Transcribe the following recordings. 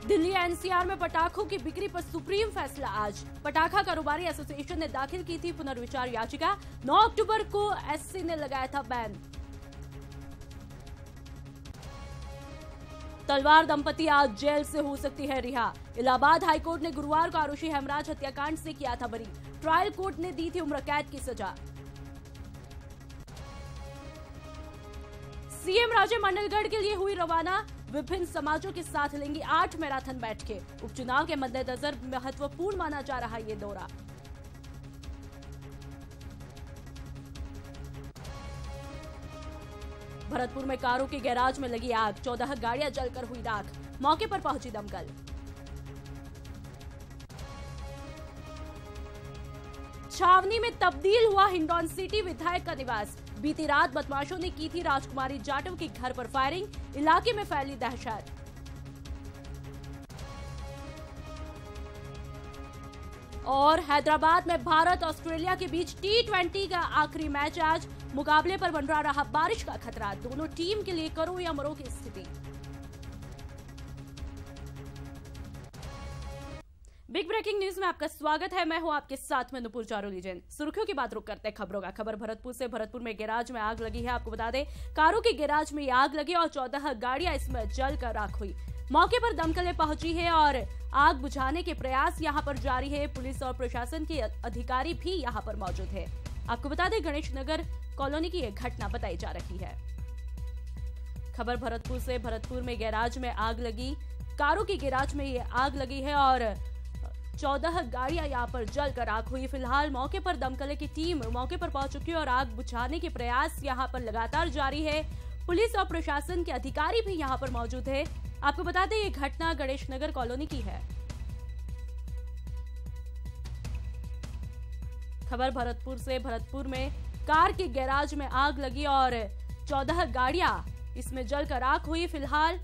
Delhi NCR में पटाखों की बिक्री पर सुप्रीम फैसला आज। पटाखा कारोबारी एसोसिएशन ने दाखिल की थी पुनर्विचार याचिका। 9 अक्टूबर को एससी ने लगाया था बैन। तलवार दंपति आज जेल से हो सकती है रिहा। इलाहाबाद हाईकोर्ट ने गुरुवार को आरुषि हेमराज हत्याकांड से किया था बरी। ट्रायल कोर्ट ने दी थी उम्र कैद की सजा। सीएम राजे मंडलगढ़ के लिए हुई रवाना। विभिन्न समाजों के साथ लेंगी 8 मैराथन बैठकें। उपचुनाव के मद्देनजर महत्वपूर्ण माना जा रहा ये दौरा। भरतपुर में कारों के गैराज में लगी आग। 14 गाड़ियां जलकर हुई राख। मौके पर पहुंची दमकल। छावनी में तब्दील हुआ हिंडौन सिटी विधायक का निवास। बीती रात बदमाशों ने की थी राजकुमारी जाटव के घर पर फायरिंग। इलाके में फैली दहशत। और हैदराबाद में भारत ऑस्ट्रेलिया के बीच T20 का आखिरी मैच आज। मुकाबले पर बन रहा बारिश का खतरा। दोनों टीम के लिए करो या मरो की स्थिति। बिग ब्रेकिंग न्यूज में आपका स्वागत है। मैं हूं आपके साथ में नुपुर जारोली जैन। सुर्खियों की बात रुक करते हैं खबरों का। खबर भरतपुर से। भरतपुर में गैराज में आग लगी है। आपको बता दें कारों के गैराज में आग लगी और 14 गाड़ियां इसमें जलकर राख हुई। मौके पर दमकलें पहुंची है और आग बुझाने के प्रयास यहां पर जारी है। पुलिस और प्रशासन के अधिकारी भी यहां पर मौजूद है। आपको बता दें गणेश नगर कॉलोनी की एक घटना बताई जा रही है। खबर भरतपुर से। भरतपुर में गैराज में आग लगी। कारों की गैराज में ये आग लगी है और 14 गाड़ियां यहां पर जलकर आग हुई। फिलहाल मौके पर दमकल की टीम मौके पर पहुंच चुकी है और आग बुझाने के प्रयास यहां पर लगातार जारी है। पुलिस और प्रशासन के अधिकारी भी यहां पर मौजूद है। आपको बता दें ये घटना गणेश नगर कॉलोनी की है। खबर भरतपुर से। भरतपुर में कार के गैराज में आग लगी और 14 गाड़ियां इसमें जलकर आग हुई। फिलहाल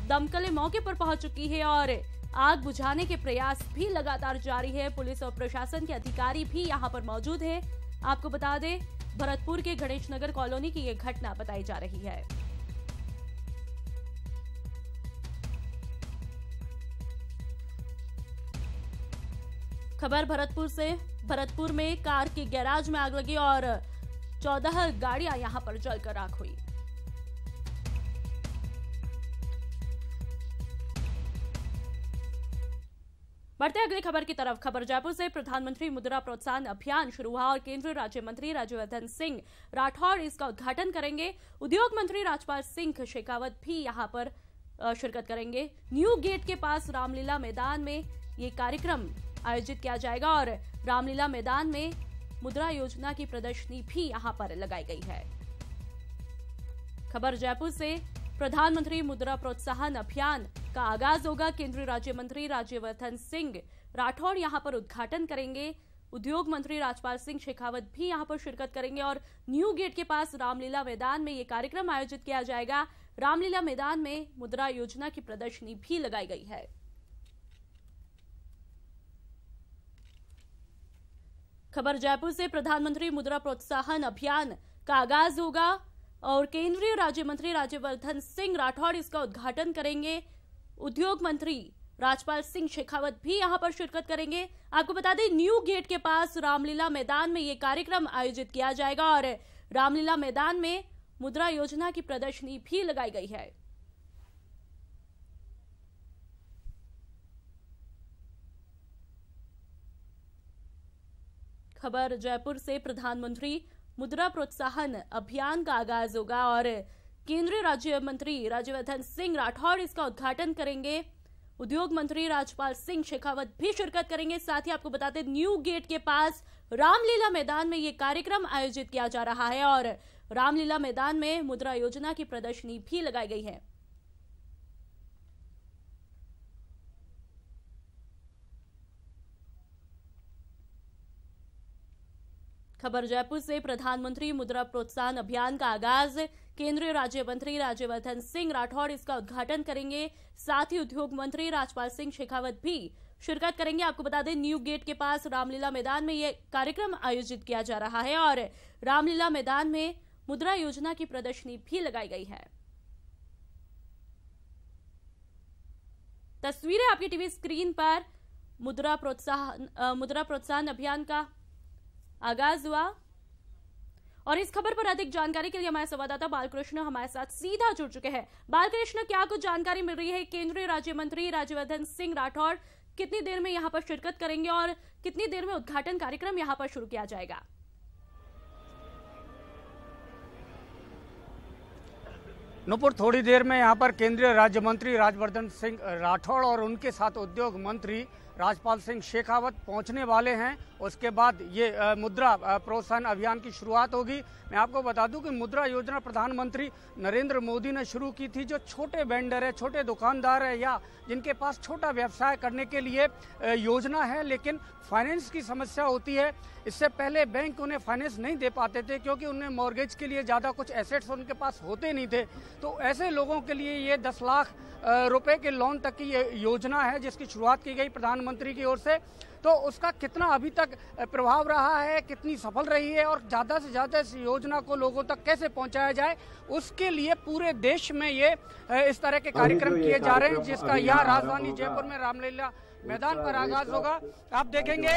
दमकलें मौके पर पहुंच चुकी है और आग बुझाने के प्रयास भी लगातार जारी है। पुलिस और प्रशासन के अधिकारी भी यहां पर मौजूद है। आपको बता दें भरतपुर के गणेश नगर कॉलोनी की यह घटना बताई जा रही है। खबर भरतपुर से। भरतपुर में कार के गैराज में आग लगी और 14 गाड़ियां यहां पर जलकर आग हुई। बढ़ते अगली खबर की तरफ। खबर जयपुर से। प्रधानमंत्री मुद्रा प्रोत्साहन अभियान शुरू हुआ और केंद्रीय राज्य मंत्री राज्यवर्धन सिंह राठौड़ इसका उद्घाटन करेंगे। उद्योग मंत्री राजपाल सिंह शेखावत भी यहां पर शिरकत करेंगे। न्यू गेट के पास रामलीला मैदान में ये कार्यक्रम आयोजित किया जाएगा और रामलीला मैदान में मुद्रा योजना की प्रदर्शनी भी यहां पर लगाई गई है। खबर जयपुर से। प्रधानमंत्री मुद्रा प्रोत्साहन अभियान का आगाज होगा। केंद्रीय राज्य मंत्री राज्यवर्धन सिंह राठौड़ यहां पर उद्घाटन करेंगे। उद्योग मंत्री राजपाल सिंह शेखावत भी यहां पर शिरकत करेंगे और न्यू गेट के पास रामलीला मैदान में यह कार्यक्रम आयोजित किया जाएगा। रामलीला मैदान में मुद्रा योजना की प्रदर्शनी भी लगाई गई है। खबर जयपुर से। प्रधानमंत्री मुद्रा प्रोत्साहन अभियान का आगाज होगा और केंद्रीय राज्य मंत्री राज्यवर्धन सिंह राठौड़ इसका उद्घाटन करेंगे। उद्योग मंत्री राजपाल सिंह शेखावत भी यहां पर शिरकत करेंगे। आपको बता दें न्यू गेट के पास रामलीला मैदान में यह कार्यक्रम आयोजित किया जाएगा और रामलीला मैदान में मुद्रा योजना की प्रदर्शनी भी लगाई गई है। खबर जयपुर से। प्रधानमंत्री मुद्रा प्रोत्साहन अभियान का आगाज होगा और केंद्रीय राज्य मंत्री राज्यवर्धन सिंह राठौड़ इसका उद्घाटन करेंगे। उद्योग मंत्री राजपाल सिंह शेखावत भी शिरकत करेंगे। साथ ही आपको बताते न्यू गेट के पास रामलीला मैदान में यह कार्यक्रम आयोजित किया जा रहा है और रामलीला मैदान में मुद्रा योजना की प्रदर्शनी भी लगाई गई है। खबर जयपुर से। प्रधानमंत्री मुद्रा प्रोत्साहन अभियान का आगाज। केंद्रीय राज्य मंत्री राज्यवर्धन सिंह राठौड़ इसका उद्घाटन करेंगे। साथ ही उद्योग मंत्री राजपाल सिंह शेखावत भी शिरकत करेंगे। आपको बता दें न्यू गेट के पास रामलीला मैदान में यह कार्यक्रम आयोजित किया जा रहा है और रामलीला मैदान में मुद्रा योजना की प्रदर्शनी भी लगाई गई है। तस्वीरें आपकी टीवी स्क्रीन पर मुद्रा प्रोत्साहन अभियान का आगाज हुआ। और इस खबर पर अधिक जानकारी के लिए हमारे संवाददाता बालकृष्ण हमारे साथ सीधा जुड़ चुके हैं। बालकृष्ण, क्या कुछ जानकारी मिल रही है? केंद्रीय राज्य मंत्री राज्यवर्धन सिंह राठौड़ कितनी देर में यहां पर शिरकत करेंगे और कितनी देर में उद्घाटन कार्यक्रम यहां पर शुरू किया जाएगा? नूपुर, थोड़ी देर में यहाँ पर केंद्रीय राज्य मंत्री राज्यवर्धन सिंह राठौड़ और उनके साथ उद्योग मंत्री राजपाल सिंह शेखावत पहुंचने वाले हैं। उसके बाद ये मुद्रा प्रोत्साहन अभियान की शुरुआत होगी। मैं आपको बता दूं कि मुद्रा योजना प्रधानमंत्री नरेंद्र मोदी ने शुरू की थी। जो छोटे वेंडर है, छोटे दुकानदार है या जिनके पास छोटा व्यवसाय करने के लिए योजना है, लेकिन फाइनेंस की समस्या होती है। इससे पहले बैंक उन्हें फाइनेंस नहीं दे पाते थे क्योंकि उन्हें मॉर्गेज के लिए ज़्यादा कुछ एसेट्स उनके पास होते नहीं थे। तो ऐसे लोगों के लिए ये 10 लाख रुपए के लोन तक की ये योजना है जिसकी शुरुआत की गई प्रधानमंत्री की ओर से। तो उसका कितना अभी तक प्रभाव रहा है, कितनी सफल रही है और ज़्यादा से ज़्यादा इस योजना को लोगों तक कैसे पहुंचाया जाए, उसके लिए पूरे देश में ये इस तरह के कार्यक्रम किए जा रहे हैं, जिसका यहाँ राजधानी जयपुर में रामलीला मैदान पर आगाज होगा। आप देखेंगे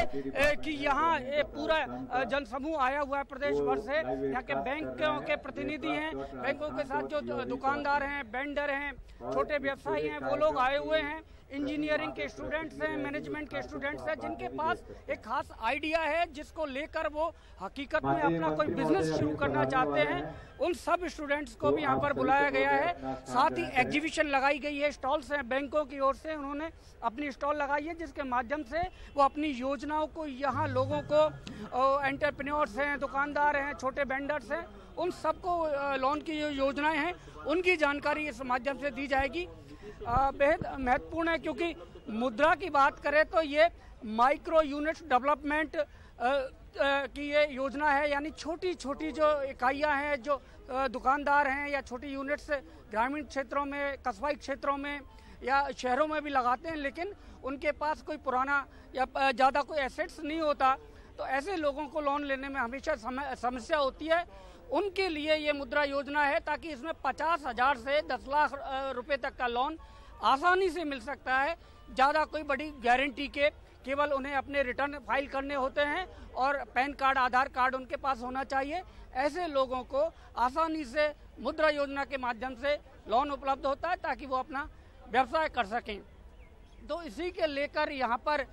कि यहाँ पूरा जनसमूह आया हुआ है प्रदेश भर से। यहाँ के बैंकों के प्रतिनिधि हैं, बैंकों के साथ जो दुकानदार हैं, वेंडर हैं, छोटे व्यवसायी हैं, वो लोग आए हुए हैं। इंजीनियरिंग के स्टूडेंट्स हैं, मैनेजमेंट के स्टूडेंट्स हैं, जिनके पास एक खास आइडिया है जिसको लेकर वो हकीकत में अपना कोई बिजनेस शुरू करना चाहते हैं। उन सब स्टूडेंट्स को भी यहाँ पर बुलाया गया है। साथ ही एग्जीबिशन लगाई गई है, स्टॉल्स हैं बैंकों की ओर से, उन्होंने अपनी स्टॉल लगाई है जिसके माध्यम से वो अपनी योजनाओं को यहाँ लोगों को, एंटरप्रेन्योर्स हैं, दुकानदार हैं, छोटे वेंडर्स हैं, उन सबको लोन की जो योजनाएं हैं उनकी जानकारी इस माध्यम से दी जाएगी। बेहद महत्वपूर्ण है क्योंकि मुद्रा की बात करें तो ये माइक्रो यूनिट्स डेवलपमेंट की ये योजना है। यानी छोटी छोटी जो इकाइयाँ हैं, जो दुकानदार हैं या छोटी यूनिट्स ग्रामीण क्षेत्रों में, कस्बाई क्षेत्रों में या शहरों में भी लगाते हैं, लेकिन उनके पास कोई पुराना या ज़्यादा कोई एसेट्स नहीं होता, तो ऐसे लोगों को लोन लेने में हमेशा समस्या होती है। उनके लिए ये मुद्रा योजना है ताकि इसमें 50,000 से 10 लाख रुपए तक का लोन आसानी से मिल सकता है। ज़्यादा कोई बड़ी गारंटी के, केवल उन्हें अपने रिटर्न फाइल करने होते हैं और पैन कार्ड, आधार कार्ड उनके पास होना चाहिए। ऐसे लोगों को आसानी से मुद्रा योजना के माध्यम से लोन उपलब्ध होता है ताकि वो अपना व्यवसाय कर सकें। तो इसी के लेकर यहाँ पर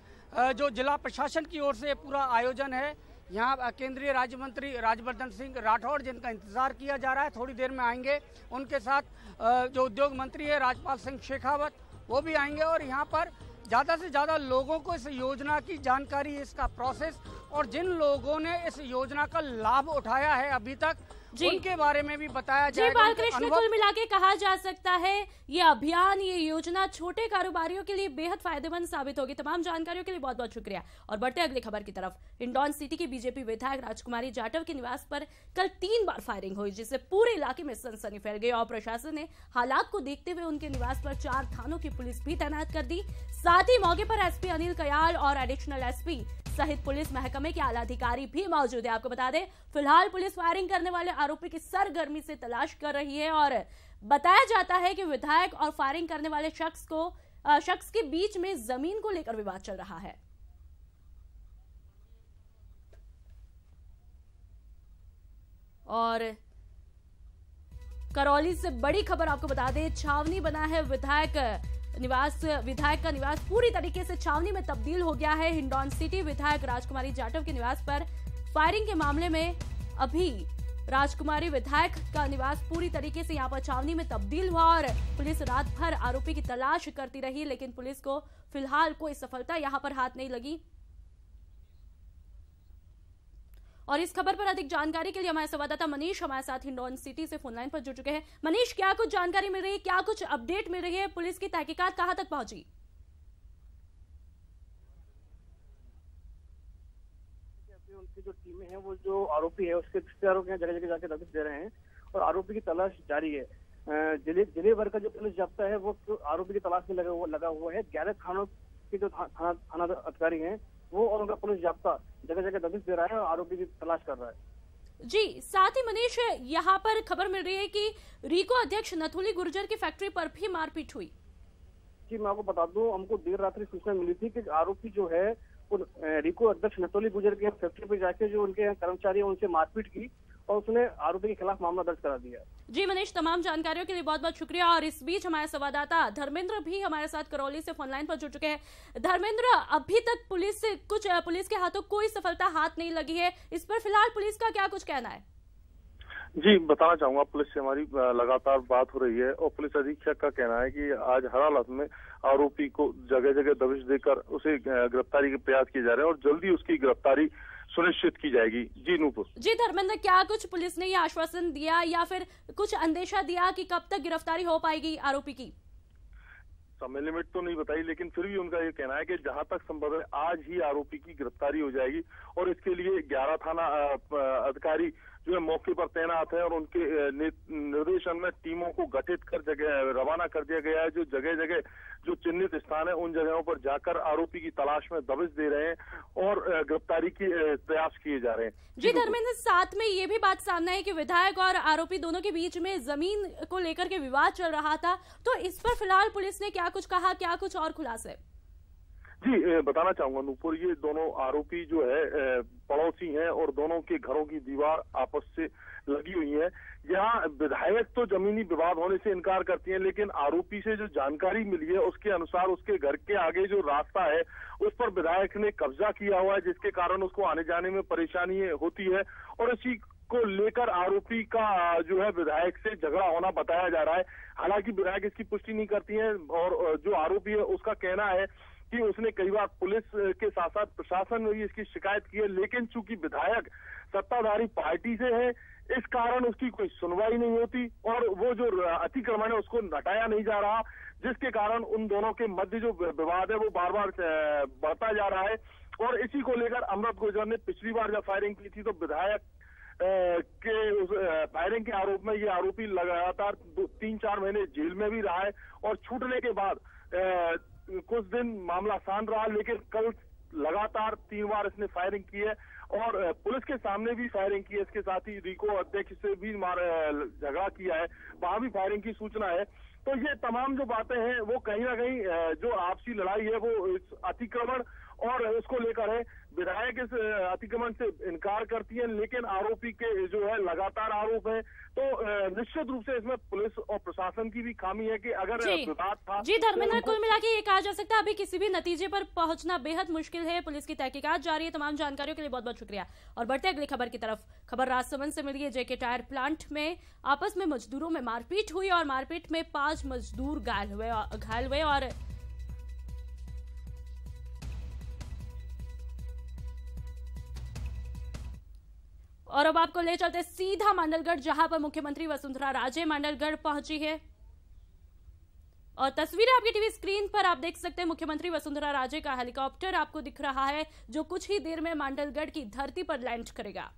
जो जिला प्रशासन की ओर से पूरा आयोजन है, यहाँ केंद्रीय राज्य मंत्री राज्यवर्धन सिंह राठौड़, जिनका इंतजार किया जा रहा है, थोड़ी देर में आएंगे। उनके साथ जो उद्योग मंत्री है राजपाल सिंह शेखावत, वो भी आएंगे और यहाँ पर ज़्यादा से ज़्यादा लोगों को इस योजना की जानकारी, इसका प्रोसेस और जिन लोगों ने इस योजना का लाभ उठाया है अभी तक, उनके बारे में भी बताया जाएगा। जी बालकृष्ण, कुल मिलाके कहा जा सकता है ये अभियान, ये योजना छोटे कारोबारियों के लिए बेहद फायदेमंद साबित होगी। तमाम जानकारियों के लिए बहुत बहुत शुक्रिया। और बढ़ते अगली खबर की तरफ। हिंडौन सिटी की बीजेपी विधायक राजकुमारी जाटव के निवास पर कल 3 बार फायरिंग हुई, जिससे पूरे इलाके में सनसनी फैल गई और प्रशासन ने हालात को देखते हुए उनके निवास पर 4 थानों की पुलिस भी तैनात कर दी। साथ ही मौके पर एसपी अनिल कयाल और एडिशनल एसपी सहित पुलिस महकमे के आला अधिकारी भी मौजूद है। आपको बता दें, फिलहाल पुलिस फायरिंग करने वाले आरोपी की सरगर्मी से तलाश कर रही है और बताया जाता है कि विधायक और फायरिंग करने वाले शख्स के बीच में जमीन को लेकर विवाद चल रहा है। और करौली से बड़ी खबर आपको बता दें, छावनी बना है विधायक का निवास पूरी तरीके से छावनी में तब्दील हो गया है। हिंडौन सिटी विधायक राजकुमारी जाटव के निवास पर फायरिंग के मामले में अभी राजकुमारी विधायक का निवास पूरी तरीके से यहां पर छावनी में तब्दील हुआ और पुलिस रात भर आरोपी की तलाश करती रही, लेकिन पुलिस को फिलहाल कोई सफलता यहां पर हाथ नहीं लगी। और इस खबर पर अधिक जानकारी के लिए हमारे संवाददाता मनीष हमारे साथ हिंडौन सिटी से फोनलाइन पर जुड़ चुके हैं। मनीष, क्या कुछ जानकारी मिल रही है, क्या कुछ अपडेट मिल रही है, पुलिस की तहकीकात कहां तक पहुंची? उनकी जो टीमें हैं, वो जो आरोपी है उसके रिश्तेदारों के जगह जगह जाके दबिश दे रहे हैं और आरोपी की तलाश जारी है। जिले भर का जो पुलिस जाब्ता है वो आरोपी की तलाश में लगा हुआ है। 11 थानों के जो थाना अधिकारी हैं वो और उनका पुलिस जाब्ता जगह जगह दबिश दे रहा है और आरोपी की तलाश कर रहा है। जी, साथ ही मनीष, यहाँ पर खबर मिल रही है कि रीको अध्यक्ष नथुली गुर्जर की फैक्ट्री पर भी मारपीट हुई। जी, मैं आपको बता दूं, हमको देर रात्रि सूचना मिली थी कि आरोपी जो है वो रिको अध्यक्ष नतोली गुजर के फैक्ट्री पे जाके जो उनके कर्मचारी हैं उनसे मारपीट की और उसने आरोपी के खिलाफ मामला दर्ज करा दिया। जी मनीष, तमाम जानकारियों के लिए बहुत बहुत शुक्रिया। और इस बीच हमारे संवाददाता धर्मेंद्र भी हमारे साथ करौली से फोन लाइन पर जुड़ चुके हैं। धर्मेंद्र, अभी तक पुलिस के हाथों कोई सफलता हाथ नहीं लगी है, इस पर फिलहाल पुलिस का क्या कुछ कहना है? जी, बताना चाहूंगा, पुलिस से हमारी लगातार बात हो रही है और पुलिस अधीक्षक का कहना है कि आज हर हालत में आरोपी को जगह जगह दबिश देकर उसे गिरफ्तारी के प्रयास किए जा रहे हैं और जल्दी उसकी गिरफ्तारी सुनिश्चित की जाएगी। जी नूपुर। जी धर्मेंद्र, क्या कुछ पुलिस ने ये आश्वासन दिया या फिर कुछ अंदेशा दिया कि कब तक गिरफ्तारी हो पाएगी आरोपी की? समय लिमिट तो नहीं बताई, लेकिन फिर भी उनका ये कहना है कि जहां तक संभव है आज ही आरोपी की गिरफ्तारी हो जाएगी और इसके लिए 11 थाना अधिकारी जो है मौके पर तैनात है और उनके निर्देशन में टीमों को गठित कर जगह रवाना कर दिया गया है। जो जगह जगह जो चिन्हित स्थान है उन जगहों पर जाकर आरोपी की तलाश में दबिश दे रहे हैं और गिरफ्तारी के प्रयास किए जा रहे हैं। जी धर्मेंद्र, साथ में ये भी बात सामने है कि विधायक और आरोपी दोनों के बीच में जमीन को लेकर के विवाद चल रहा था, तो इस पर फिलहाल पुलिस ने क्या कुछ कहा, क्या कुछ और खुलासे? जी, बताना चाहूंगा नूपुर, ये दोनों आरोपी जो है पड़ोसी हैं और दोनों के घरों की दीवार आपस से लगी हुई है। यहाँ विधायक तो जमीनी विवाद होने से इनकार करती हैं, लेकिन आरोपी से जो जानकारी मिली है उसके अनुसार उसके घर के आगे जो रास्ता है उस पर विधायक ने कब्जा किया हुआ है, जिसके कारण उसको आने जाने में परेशानी होती है और इसी को लेकर आरोपी का जो है विधायक से झगड़ा होना बताया जा रहा है। हालांकि विधायक इसकी पुष्टि नहीं करती है और जो आरोपी है उसका कहना है कि उसने कई बार पुलिस के साथ साथ प्रशासन में भी इसकी शिकायत की है, लेकिन चूंकि विधायक सत्ताधारी पार्टी से है इस कारण उसकी कोई सुनवाई नहीं होती और वो जो अतिक्रमण है उसको हटाया नहीं जा रहा, जिसके कारण उन दोनों के मध्य जो विवाद है वो बार बार बढ़ता जा रहा है। और इसी को लेकर अमृत गुर्जर ने पिछली बार जब फायरिंग की थी तो विधायक के उस फायरिंग के आरोप में ये आरोपी लगातार 3-4 महीने जेल में भी रहा है और छूटने के बाद कुछ दिन मामला शांत रहा, लेकिन कल लगातार 3 बार इसने फायरिंग की है और पुलिस के सामने भी फायरिंग की है। इसके साथ ही रिको अध्यक्ष से भी झगड़ा किया है, वहां भी फायरिंग की सूचना है। तो ये तमाम जो बातें हैं वो कहीं ना कहीं जो आपसी लड़ाई है वो इस अतिक्रमण और उसको लेकर है। विधायक इस अतिक्रमण से इनकार करती है, लेकिन आरोपी के जो है लगातार आरोप है, तो निश्चित रूप से इसमें पुलिस और प्रशासन की भी खामी है कि अगर विवाद था। जी धर्मेंद्र, कुल मिला के ये कहा जा सकता है अभी किसी भी नतीजे पर पहुंचना बेहद मुश्किल है। पुलिस की तहकीकात जारी है। तमाम जानकारियों के लिए बहुत बहुत शुक्रिया। और बढ़ते अगली खबर की तरफ। खबर राजसमंद से मिली है। जेके टायर प्लांट में आपस में मजदूरों में मारपीट हुई और मारपीट में 5 मजदूर घायल हुए और अब आपको ले चलते सीधा मांडलगढ़, जहां पर मुख्यमंत्री वसुंधरा राजे मांडलगढ़ पहुंची है और तस्वीरें आपकी टीवी स्क्रीन पर आप देख सकते हैं। मुख्यमंत्री वसुंधरा राजे का हेलीकॉप्टर आपको दिख रहा है जो कुछ ही देर में मांडलगढ़ की धरती पर लैंड करेगा।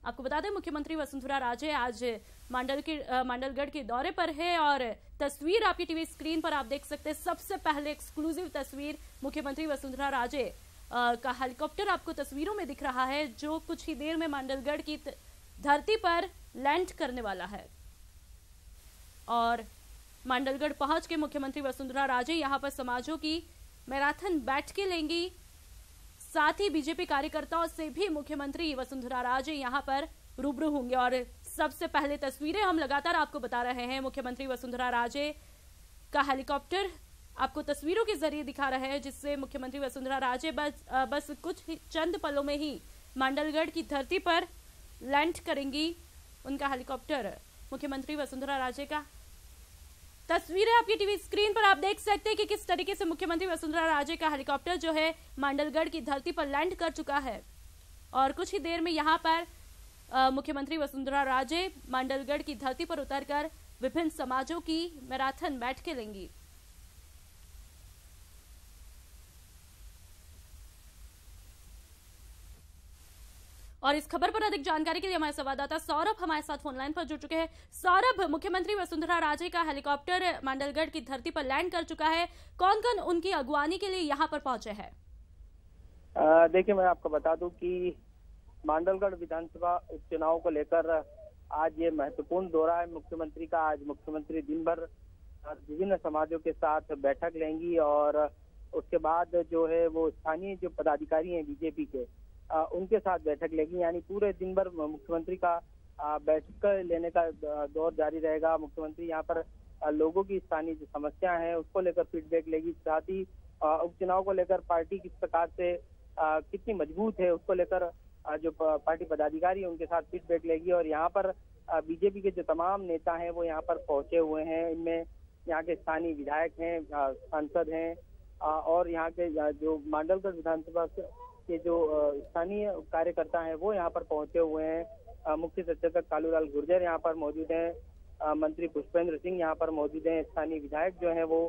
आपको बता दें मुख्यमंत्री वसुंधरा राजे आज मांडलगढ़ के दौरे पर है और तस्वीर आपकी टीवी स्क्रीन पर आप देख सकते हैं। सबसे पहले एक्सक्लूसिव तस्वीर मुख्यमंत्री वसुंधरा राजे का हेलीकॉप्टर आपको तस्वीरों में दिख रहा है जो कुछ ही देर में मांडलगढ़ की धरती पर लैंड करने वाला है। और मांडलगढ़ पहुंच के मुख्यमंत्री वसुंधरा राजे यहां पर समाजों की मैराथन बैठकें लेंगी। साथ ही बीजेपी कार्यकर्ताओं से भी मुख्यमंत्री वसुंधरा राजे यहां पर रूबरू होंगे। और सबसे पहले तस्वीरें हम लगातार आपको बता रहे हैं। मुख्यमंत्री वसुंधरा राजे का हेलीकॉप्टर आपको तस्वीरों के जरिए दिखा रहे हैं, जिससे मुख्यमंत्री वसुंधरा राजे बस कुछ चंद पलों में ही मांडलगढ़ की धरती पर लैंड करेंगी। उनका हेलीकॉप्टर मुख्यमंत्री वसुंधरा राजे का तस्वीरें आपकी टीवी स्क्रीन पर आप देख सकते हैं कि किस तरीके से मुख्यमंत्री वसुंधरा राजे का हेलीकॉप्टर जो है मांडलगढ़ की धरती पर लैंड कर चुका है और कुछ ही देर में यहां पर मुख्यमंत्री वसुंधरा राजे मांडलगढ़ की धरती पर उतरकर विभिन्न समाजों की मैराथन बैठकें लेंगी। और इस खबर पर अधिक जानकारी के लिए हमारे संवाददाता सौरभ हमारे साथ फोनलाइन पर जुड़ चुके हैं। सौरभ, मुख्यमंत्री वसुंधरा राजे का हेलीकॉप्टर मांडलगढ़ की धरती पर लैंड कर चुका है, कौन कौन उनकी अगुवानी के लिए यहां पर पहुंचे हैं? देखिए, मैं आपको बता दूं कि मांडलगढ़ विधानसभा उपचुनाव को लेकर आज ये महत्वपूर्ण दौरा है मुख्यमंत्री का। आज मुख्यमंत्री दिन भर विभिन्न समाजों के साथ बैठक लेंगी और उसके बाद जो है वो स्थानीय जो पदाधिकारी हैं बीजेपी के उनके साथ बैठक लेगी। यानी पूरे दिन भर मुख्यमंत्री का बैठक लेने का दौर जारी रहेगा। मुख्यमंत्री यहाँ पर लोगों की स्थानीय जो समस्या है उसको लेकर फीडबैक लेगी। साथ ही उपचुनाव को लेकर पार्टी किस प्रकार से कितनी मजबूत है उसको लेकर जो पार्टी पदाधिकारी है उनके साथ फीडबैक लेगी। और यहाँ पर बीजेपी के जो तमाम नेता हैं वो यहाँ पर पहुंचे हुए हैं। इनमें यहाँ के स्थानीय विधायक हैं, सांसद हैं और यहाँ के जो मांडलगढ़ विधानसभा के जो स्थानीय कार्यकर्ता हैं वो यहाँ पर पहुंचे हुए हैं। मुख्य सचेतक कालूलाल गुर्जर यहाँ पर मौजूद हैं, मंत्री पुष्पेंद्र सिंह यहाँ पर मौजूद हैं, स्थानीय विधायक जो है वो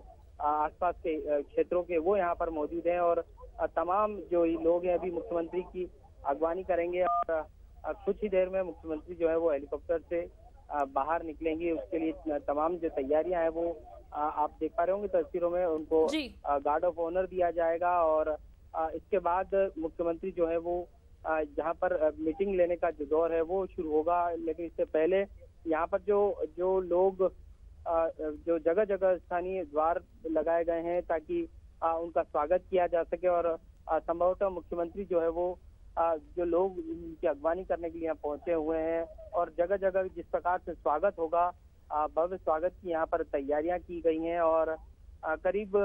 आसपास के क्षेत्रों के वो यहाँ पर मौजूद हैं और तमाम जो लोग हैं अभी मुख्यमंत्री की अगवानी करेंगे। और कुछ ही देर में मुख्यमंत्री जो है वो हेलीकॉप्टर से बाहर निकलेंगी। उसके लिए तमाम जो तैयारियां हैं वो आप देख पा रहे होंगे तस्वीरों में। उनको गार्ड ऑफ ऑनर दिया जाएगा और इसके बाद मुख्यमंत्री जो है वो जहां पर मीटिंग लेने का जो दौर है वो शुरू होगा। लेकिन इससे पहले यहाँ पर जो लोग जो जगह जगह स्थानीय द्वार लगाए गए हैं ताकि उनका स्वागत किया जा सके और संभवतः मुख्यमंत्री जो है वो जो लोग उनकी अगवानी करने के लिए यहाँ पहुंचे हुए हैं और जगह जगह जिस प्रकार से स्वागत होगा, भव्य स्वागत की यहाँ पर तैयारियां की गई हैं और करीब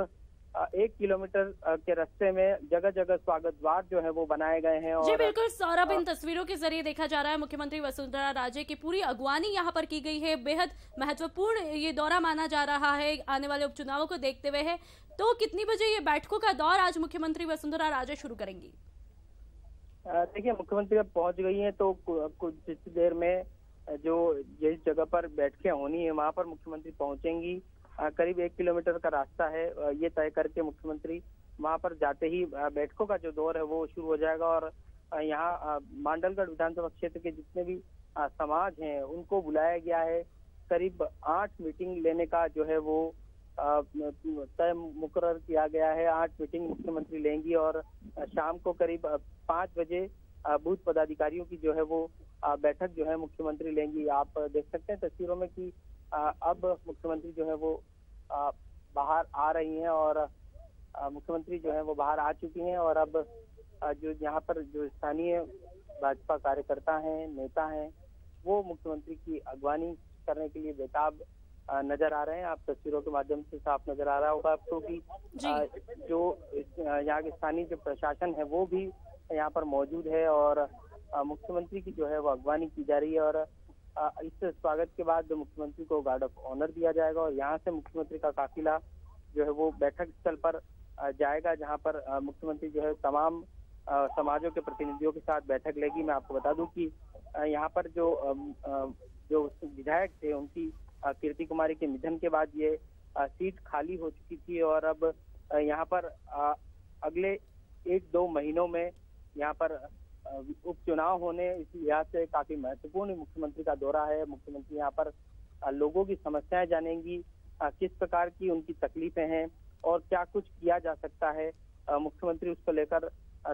1 किलोमीटर के रास्ते में जगह जगह स्वागत द्वार जो है वो बनाए गए हैं। और जी बिल्कुल सौरभ, इन तस्वीरों के जरिए देखा जा रहा है मुख्यमंत्री वसुंधरा राजे की पूरी अगवानी यहाँ पर की गई है। बेहद महत्वपूर्ण ये दौरा माना जा रहा है आने वाले उपचुनावों को देखते हुए है। तो कितनी बजे ये बैठकों का दौर आज मुख्यमंत्री वसुंधरा राजे शुरू करेंगी? देखिए, मुख्यमंत्री अब पहुंच गई हैं तो कुछ देर में जो जिस जगह पर बैठकें होनी है वहां पर मुख्यमंत्री पहुंचेंगी। करीब 1 किलोमीटर का रास्ता है, ये तय करके मुख्यमंत्री वहां पर जाते ही बैठकों का जो दौर है वो शुरू हो जाएगा। और यहाँ मांडलगढ़ विधानसभा क्षेत्र के जितने भी समाज हैं उनको बुलाया गया है। करीब 8 मीटिंग लेने का जो है वो तय मुकर्रर किया गया है। 8 मीटिंग मुख्यमंत्री लेंगी और शाम को करीब 5 बजे बूथ पदाधिकारियों की जो है वो बैठक जो है मुख्यमंत्री लेंगी। आप देख सकते हैं तस्वीरों में कि अब मुख्यमंत्री जो है वो बाहर आ रही हैं और मुख्यमंत्री जो है वो बाहर आ चुकी हैं और अब जो यहाँ पर जो स्थानीय भाजपा कार्यकर्ता हैं, नेता हैं, वो मुख्यमंत्री की अगवानी करने के लिए बेताब नजर आ रहे हैं। आप तस्वीरों के माध्यम से साफ नजर आ रहा होगा आपको कि जो यहाँ के स्थानीय जो प्रशासन है वो भी यहाँ पर मौजूद है और मुख्यमंत्री की जो है वो अगवानी की जा रही है। और इस स्वागत के बाद मुख्यमंत्री को गार्ड ऑफ ऑनर दिया जाएगा और यहाँ से मुख्यमंत्री का काफिला जो है वो बैठक स्थल पर जाएगा, जहाँ पर मुख्यमंत्री जो है तमाम समाजों के प्रतिनिधियों के साथ बैठक लेगी। मैं आपको बता दूं कि यहाँ पर जो विधायक थे उनकी कीर्ति कुमारी के निधन के बाद ये सीट खाली हो चुकी थी और अब यहाँ पर अगले 1-2 महीनों में यहाँ पर उपचुनाव होने, इस लिहाज से काफी महत्वपूर्ण मुख्यमंत्री का दौरा है। मुख्यमंत्री यहाँ पर लोगों की समस्याएं जानेंगी, किस प्रकार की उनकी तकलीफें हैं और क्या कुछ किया जा सकता है। मुख्यमंत्री उसको लेकर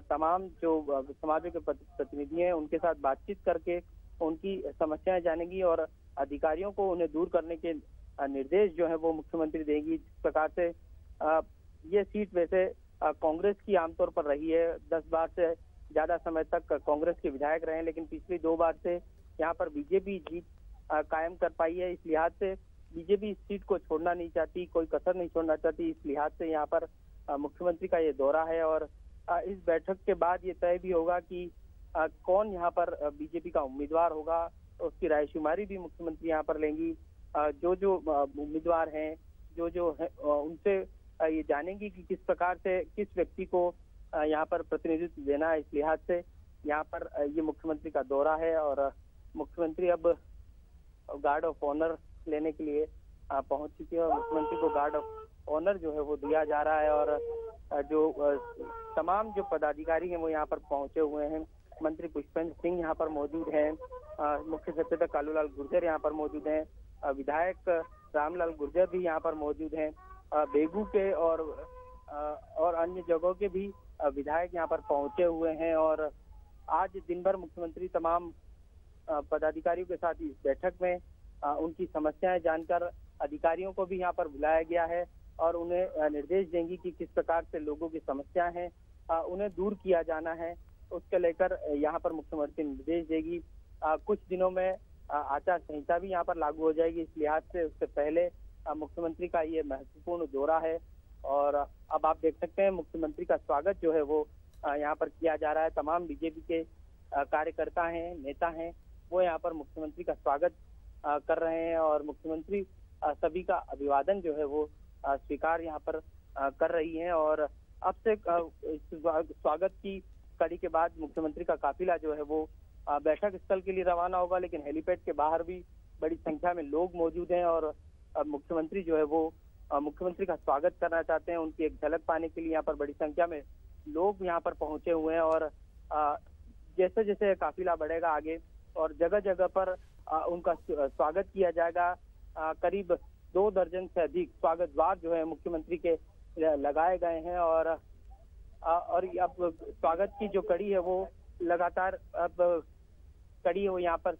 तमाम जो समाजों के प्रतिनिधि हैं उनके साथ बातचीत करके उनकी समस्याएं जानेंगी और अधिकारियों को उन्हें दूर करने के निर्देश जो है वो मुख्यमंत्री देंगी। जिस प्रकार से ये सीट वैसे कांग्रेस की आमतौर पर रही है, 10 बार से ज्यादा समय तक कांग्रेस के विधायक रहे, लेकिन पिछली 2 बार से यहाँ पर बीजेपी जीत कायम कर पाई है। इस लिहाज से बीजेपी इस सीट को छोड़ना नहीं चाहती, कोई कसर नहीं छोड़ना चाहती। इस लिहाज से यहाँ पर मुख्यमंत्री का ये दौरा है और इस बैठक के बाद ये तय भी होगा कि कौन यहाँ पर बीजेपी का उम्मीदवार होगा। उसकी रायशुमारी भी मुख्यमंत्री यहाँ पर लेंगी। जो उम्मीदवार हैं, जो है उनसे ये जानेंगी कि किस प्रकार से किस व्यक्ति को यहाँ पर प्रतिनिधित्व देना है। इस लिहाज से यहाँ पर ये मुख्यमंत्री का दौरा है और मुख्यमंत्री अब गार्ड ऑफ ऑनर लेने के लिए पहुंच चुकी है और मुख्यमंत्री को गार्ड ऑफ ऑनर जो है वो दिया जा रहा है। और जो तमाम जो पदाधिकारी हैं वो यहाँ पर पहुंचे हुए हैं। मंत्री पुष्पेंद्र सिंह यहाँ पर मौजूद हैं, मुख्य सचेतक कालूलाल गुर्जर यहाँ पर मौजूद हैं, विधायक रामलाल गुर्जर भी यहाँ पर मौजूद हैं, बेगू के और अन्य जगहों के भी विधायक यहाँ पर पहुंचे हुए हैं। और आज दिन भर मुख्यमंत्री तमाम पदाधिकारियों के साथ इस बैठक में उनकी समस्याएं जानकर अधिकारियों को भी यहाँ पर बुलाया गया है और उन्हें निर्देश देंगी कि किस प्रकार से लोगों की समस्याएं हैं उन्हें दूर किया जाना है। उसके लेकर यहाँ पर मुख्यमंत्री निर्देश देगी। कुछ दिनों में आचार संहिता भी यहाँ पर लागू हो जाएगी। इस लिहाज से उससे पहले मुख्यमंत्री का ये महत्वपूर्ण दौरा है और अब आप देख सकते हैं मुख्यमंत्री का स्वागत जो है वो यहाँ पर किया जा रहा है। तमाम बीजेपी के कार्यकर्ता हैं, नेता हैं, वो यहाँ पर मुख्यमंत्री का स्वागत कर रहे हैं और मुख्यमंत्री सभी का अभिवादन जो है वो स्वीकार यहाँ पर कर रही हैं। और अब से स्वागत की कड़ी के बाद मुख्यमंत्री का काफिला जो है वो बैठक स्थल के लिए रवाना होगा, लेकिन हेलीपैड के बाहर भी बड़ी संख्या में लोग मौजूद हैं और मुख्यमंत्री जो है वो मुख्यमंत्री का स्वागत करना चाहते हैं। उनकी एक झलक पाने के लिए यहाँ पर बड़ी संख्या में लोग यहाँ पर पहुंचे हुए हैं और जैसे जैसे काफिला बढ़ेगा आगे और जगह जगह पर उनका स्वागत किया जाएगा। करीब 2 दर्जन से अधिक स्वागत द्वार जो है मुख्यमंत्री के लगाए गए हैं और अब स्वागत की जो कड़ी है वो लगातार अब कड़ी है वो यहाँ पर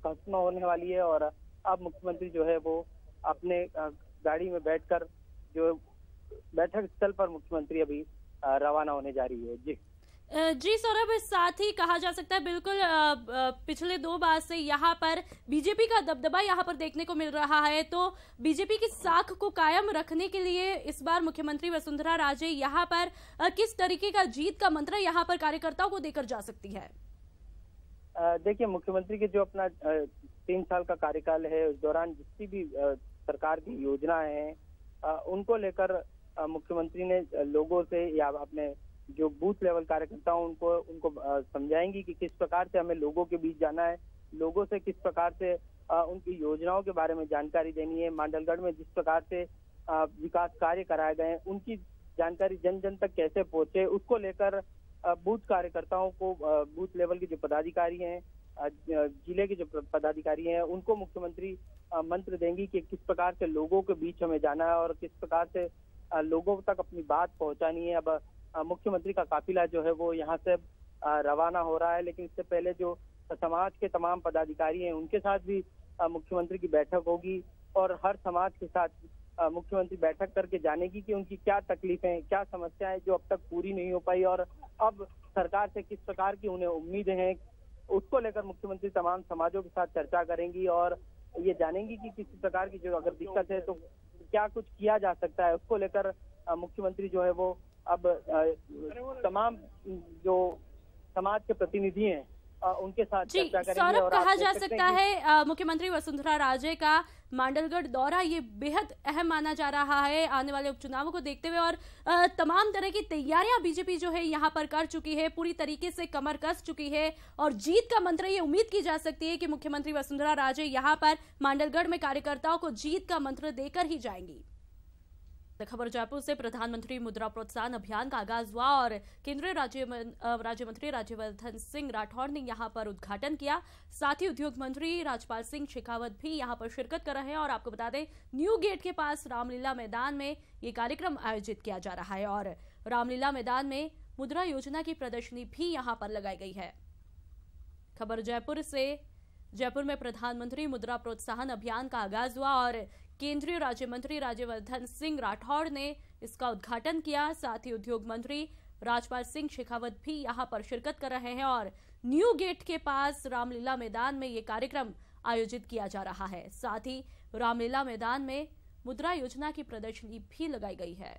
खत्म होने वाली है और अब मुख्यमंत्री जो है वो अपने गाड़ी में बैठकर जो बैठक स्थल पर मुख्यमंत्री अभी रवाना होने जा रही है। जी सौरभ, साथ ही कहा जा सकता है बिल्कुल पिछले 2 बार से यहाँ पर बीजेपी का दबदबा यहाँ पर देखने को मिल रहा है, तो बीजेपी की साख को कायम रखने के लिए इस बार मुख्यमंत्री वसुंधरा राजे यहाँ पर किस तरीके का जीत का मंत्र यहाँ पर कार्यकर्ताओं को देकर जा सकती है? देखिए, मुख्यमंत्री के जो अपना 3 साल का कार्यकाल है उस दौरान जितनी भी सरकार की योजनाएं हैं उनको लेकर मुख्यमंत्री ने लोगों से या अपने जो बूथ लेवल कार्यकर्ताओं उनको समझाएंगी कि किस प्रकार से हमें लोगों के बीच जाना है, लोगों से किस प्रकार से उनकी योजनाओं के बारे में जानकारी देनी है। मांडलगढ़ में जिस प्रकार से विकास कार्य कराए गए हैं उनकी जानकारी जन जन तक कैसे पहुंचे, उसको लेकर बूथ कार्यकर्ताओं को बूथ लेवल के जो पदाधिकारी हैं, जिले के जो पदाधिकारी हैं, उनको मुख्यमंत्री मंत्र देंगी कि किस प्रकार से लोगों के बीच हमें जाना है और किस प्रकार से लोगों तक अपनी बात पहुंचानी है। अब मुख्यमंत्री का काफिला जो है वो यहाँ से रवाना हो रहा है, लेकिन इससे पहले जो समाज के तमाम पदाधिकारी हैं उनके साथ भी मुख्यमंत्री की बैठक होगी और हर समाज के साथ मुख्यमंत्री बैठक करके जानेगी कि उनकी क्या तकलीफें, क्या समस्याएं जो अब तक पूरी नहीं हो पाई और अब सरकार से किस प्रकार की उन्हें उम्मीदें हैं, उसको लेकर मुख्यमंत्री तमाम समाजों के साथ चर्चा करेंगी और ये जानेंगी कि किसी प्रकार की जो अगर दिक्कत है तो क्या कुछ किया जा सकता है। उसको लेकर मुख्यमंत्री जो है वो अब तमाम जो समाज के प्रतिनिधि हैं उनके साथ चर्चा करेंगे। सौरभ, कहा जा सकता है मुख्यमंत्री वसुंधरा राजे का मांडलगढ़ दौरा ये बेहद अहम माना जा रहा है आने वाले उपचुनावों को देखते हुए और तमाम तरह की तैयारियां बीजेपी जो है यहाँ पर कर चुकी है, पूरी तरीके से कमर कस चुकी है और जीत का मंत्र ये उम्मीद की जा सकती है कि मुख्यमंत्री वसुंधरा राजे यहाँ पर मांडलगढ़ में कार्यकर्ताओं को जीत का मंत्र देकर ही जाएंगी। खबर जयपुर से प्रधानमंत्री मुद्रा प्रोत्साहन अभियान का आगाज हुआ और केंद्रीय राज्य मंत्री राज्यवर्धन सिंह राठौड़ ने यहां पर उद्घाटन किया। साथ ही उद्योग मंत्री राजपाल सिंह शेखावत भी यहां पर शिरकत कर रहे हैं और आपको बता दें न्यू गेट के पास रामलीला मैदान में ये कार्यक्रम आयोजित किया जा रहा है और रामलीला मैदान में मुद्रा योजना की प्रदर्शनी भी यहां पर लगाई गई है। खबर जयपुर से, जयपुर में प्रधानमंत्री मुद्रा प्रोत्साहन अभियान का आगाज हुआ और केंद्रीय राज्य मंत्री राज्यवर्धन सिंह राठौड़ ने इसका उद्घाटन किया। साथ ही उद्योग मंत्री राजपाल सिंह शेखावत भी यहां पर शिरकत कर रहे हैं और न्यू गेट के पास रामलीला मैदान में ये कार्यक्रम आयोजित किया जा रहा है। साथ ही रामलीला मैदान में मुद्रा योजना की प्रदर्शनी भी लगाई गई है।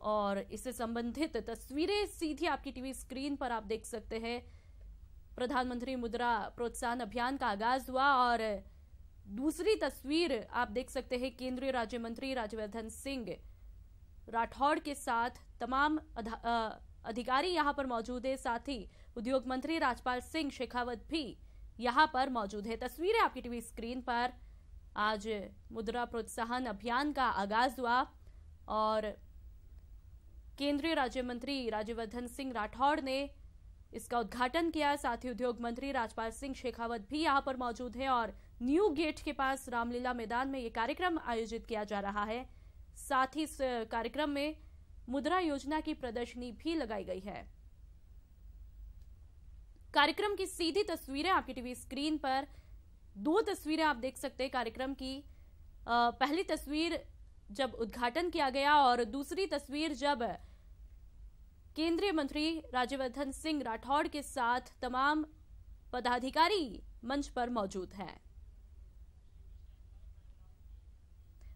और इससे संबंधित तस्वीरें सीधी आपकी टीवी स्क्रीन पर आप देख सकते हैं। प्रधानमंत्री मुद्रा प्रोत्साहन अभियान का आगाज हुआ और दूसरी तस्वीर आप देख सकते हैं केंद्रीय राज्य मंत्री राज्यवर्धन सिंह राठौड़ के साथ तमाम अधिकारी यहां पर मौजूद है। साथ ही उद्योग मंत्री राजपाल सिंह शेखावत भी यहां पर मौजूद है। तस्वीरें आपकी टीवी स्क्रीन पर। आज मुद्रा प्रोत्साहन अभियान का आगाज हुआ और केंद्रीय राज्य मंत्री राज्यवर्धन सिंह राठौड़ ने इसका उद्घाटन किया। साथ ही उद्योग मंत्री राजपाल सिंह शेखावत भी यहां पर मौजूद हैं और न्यू गेट के पास रामलीला मैदान में ये कार्यक्रम आयोजित किया जा रहा है। साथ ही इस कार्यक्रम में मुद्रा योजना की प्रदर्शनी भी लगाई गई है। कार्यक्रम की सीधी तस्वीरें आपकी टीवी स्क्रीन पर, 2 तस्वीरें आप देख सकते हैं कार्यक्रम की। पहली तस्वीर जब उद्घाटन किया गया और दूसरी तस्वीर जब केंद्रीय मंत्री राज्यवर्धन सिंह राठौड़ के साथ तमाम पदाधिकारी मंच पर मौजूद हैं।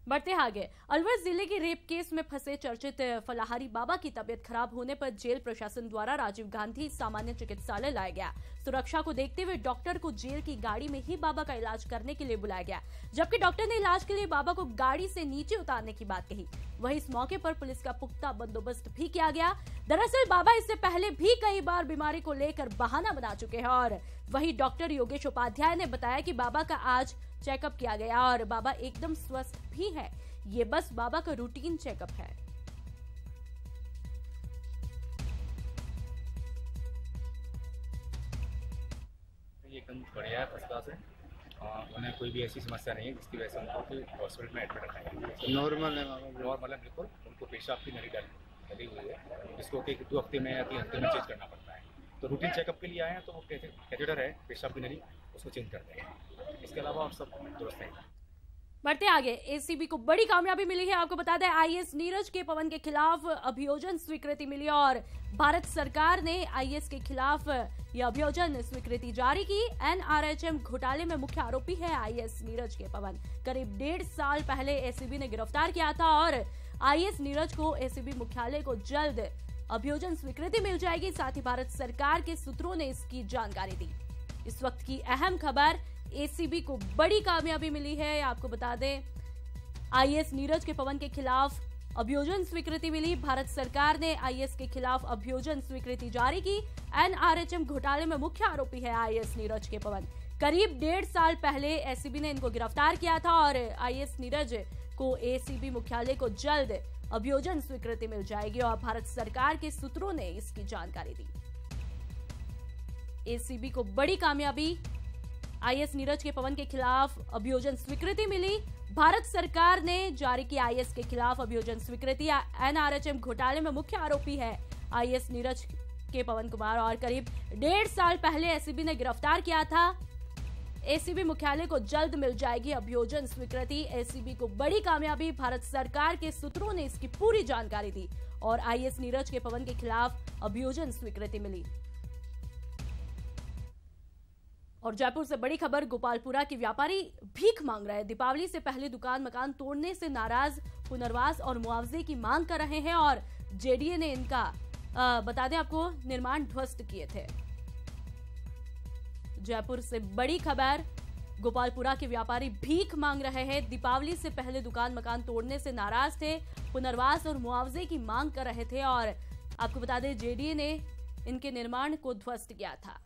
बढ़ते आगे, अलवर जिले के रेप केस में फंसे चर्चित फलाहारी बाबा की तबीयत खराब होने पर जेल प्रशासन द्वारा राजीव गांधी सामान्य चिकित्सालय लाया गया। सुरक्षा को देखते हुए डॉक्टर को जेल की गाड़ी में ही बाबा का इलाज करने के लिए बुलाया गया, जबकि डॉक्टर ने इलाज के लिए बाबा को गाड़ी से नीचे उतारने की बात कही। वहीं इस मौके पर पुलिस का पुख्ता बंदोबस्त भी किया गया। दरअसल बाबा इससे पहले भी कई बार बीमारी को लेकर बहाना बना चुके हैं और वहीं डॉक्टर योगेश उपाध्याय ने बताया कि बाबा का आज चेकअप किया गया और बाबा एकदम स्वस्थ भी है। ये बस बाबा का रूटीन चेकअप है। ये एकदम बढ़िया है, फर्स्ट क्लास है। उन्हें कोई भी ऐसी समस्या नहीं है जिसकी वजह से उनको हॉस्पिटल में एडमिट रखा है। नॉर्मल है बिल्कुल। उनको पेशाब की नली डली हुई है, जिसको कि 2 हफ्ते में या 3 हफ्ते में चेंज करना पड़ता है। तो रूटीन चेकअप के लिए आए हैं, तो वो कैथेटर है पेशाब की नली, उसको चेंज करते हैं। इसके अलावा और सब दुरुस्त है। बढ़ते आगे, एसीबी को बड़ी कामयाबी मिली है। आपको बता दें, आईएएस नीरज के पवन के खिलाफ अभियोजन स्वीकृति मिली और भारत सरकार ने आईएएस के खिलाफ यह अभियोजन स्वीकृति जारी की। एनआरएचएम घोटाले में मुख्य आरोपी है आईएएस नीरज के पवन। करीब 1.5 साल पहले एसीबी ने गिरफ्तार किया था और आईएएस नीरज को एसीबी मुख्यालय को जल्द अभियोजन स्वीकृति मिल जाएगी। साथ ही भारत सरकार के सूत्रों ने इसकी जानकारी दी। इस वक्त की अहम खबर, एसीबी को बड़ी कामयाबी मिली है। आपको बता दें, आईएएस नीरज के पवन के खिलाफ अभियोजन स्वीकृति मिली। भारत सरकार ने आईएएस के खिलाफ अभियोजन स्वीकृति जारी की। एनआरएचएम घोटाले में मुख्य आरोपी है आईएएस नीरज के पवन। करीब 1.5 साल पहले एसीबी ने इनको गिरफ्तार किया था और आईएएस नीरज को एसीबी मुख्यालय को जल्द अभियोजन स्वीकृति मिल जाएगी और भारत सरकार के सूत्रों ने इसकी जानकारी दी। एसीबी को बड़ी कामयाबी, आईएएस नीरज के पवन के खिलाफ अभियोजन स्वीकृति मिली। भारत सरकार ने जारी की आईएएस के खिलाफ अभियोजन स्वीकृति। एनआरएचएम घोटाले में मुख्य आरोपी है आईएएस नीरज के पवन कुमार और करीब 1.5 साल पहले एसीबी ने गिरफ्तार किया था। एसीबी मुख्यालय को जल्द मिल जाएगी अभियोजन स्वीकृति। एसीबी को बड़ी कामयाबी, भारत सरकार के सूत्रों ने इसकी पूरी जानकारी दी और आईएएस नीरज के पवन के खिलाफ अभियोजन स्वीकृति मिली। और जयपुर से बड़ी खबर, गोपालपुरा के व्यापारी भीख मांग रहे हैं। दीपावली से पहले दुकान मकान तोड़ने से नाराज पुनर्वास और मुआवजे की मांग कर रहे हैं और जेडीए ने इनका बता दें आपको निर्माण ध्वस्त किए थे। जयपुर से बड़ी खबर, गोपालपुरा के व्यापारी भीख मांग रहे हैं। दीपावली से पहले दुकान मकान तोड़ने से नाराज थे, पुनर्वास और मुआवजे की मांग कर रहे थे और आपको बता दें जेडीए ने इनके निर्माण को ध्वस्त किया था।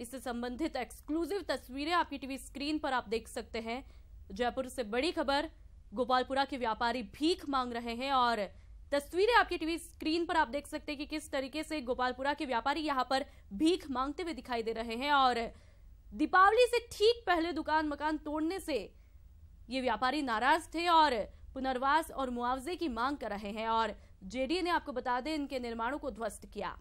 इससे संबंधित एक्सक्लूसिव तस्वीरें आपकी टीवी स्क्रीन पर आप देख सकते हैं। जयपुर से बड़ी खबर, गोपालपुरा के व्यापारी भीख मांग रहे हैं और तस्वीरें आपकी टीवी स्क्रीन पर आप देख सकते हैं कि किस तरीके से गोपालपुरा के व्यापारी यहां पर भीख मांगते हुए दिखाई दे रहे हैं और दीपावली से ठीक पहले दुकान मकान तोड़ने से ये व्यापारी नाराज थे और पुनर्वास और मुआवजे की मांग कर रहे हैं और जेडीए ने आपको बता दें इनके निर्माणों को ध्वस्त किया।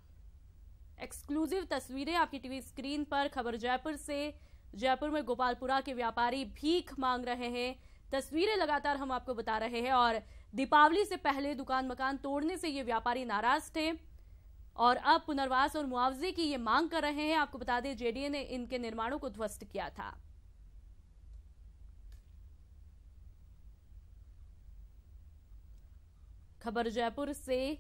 एक्सक्लूसिव तस्वीरें आपकी टीवी स्क्रीन पर, खबर जयपुर से। जयपुर में गोपालपुरा के व्यापारी भीख मांग रहे हैं। तस्वीरें लगातार हम आपको बता रहे हैं और दीपावली से पहले दुकान मकान तोड़ने से ये व्यापारी नाराज थे और अब पुनर्वास और मुआवजे की ये मांग कर रहे हैं। आपको बता दें जेडीए ने इनके निर्माणों को ध्वस्त किया था। खबर जयपुर से,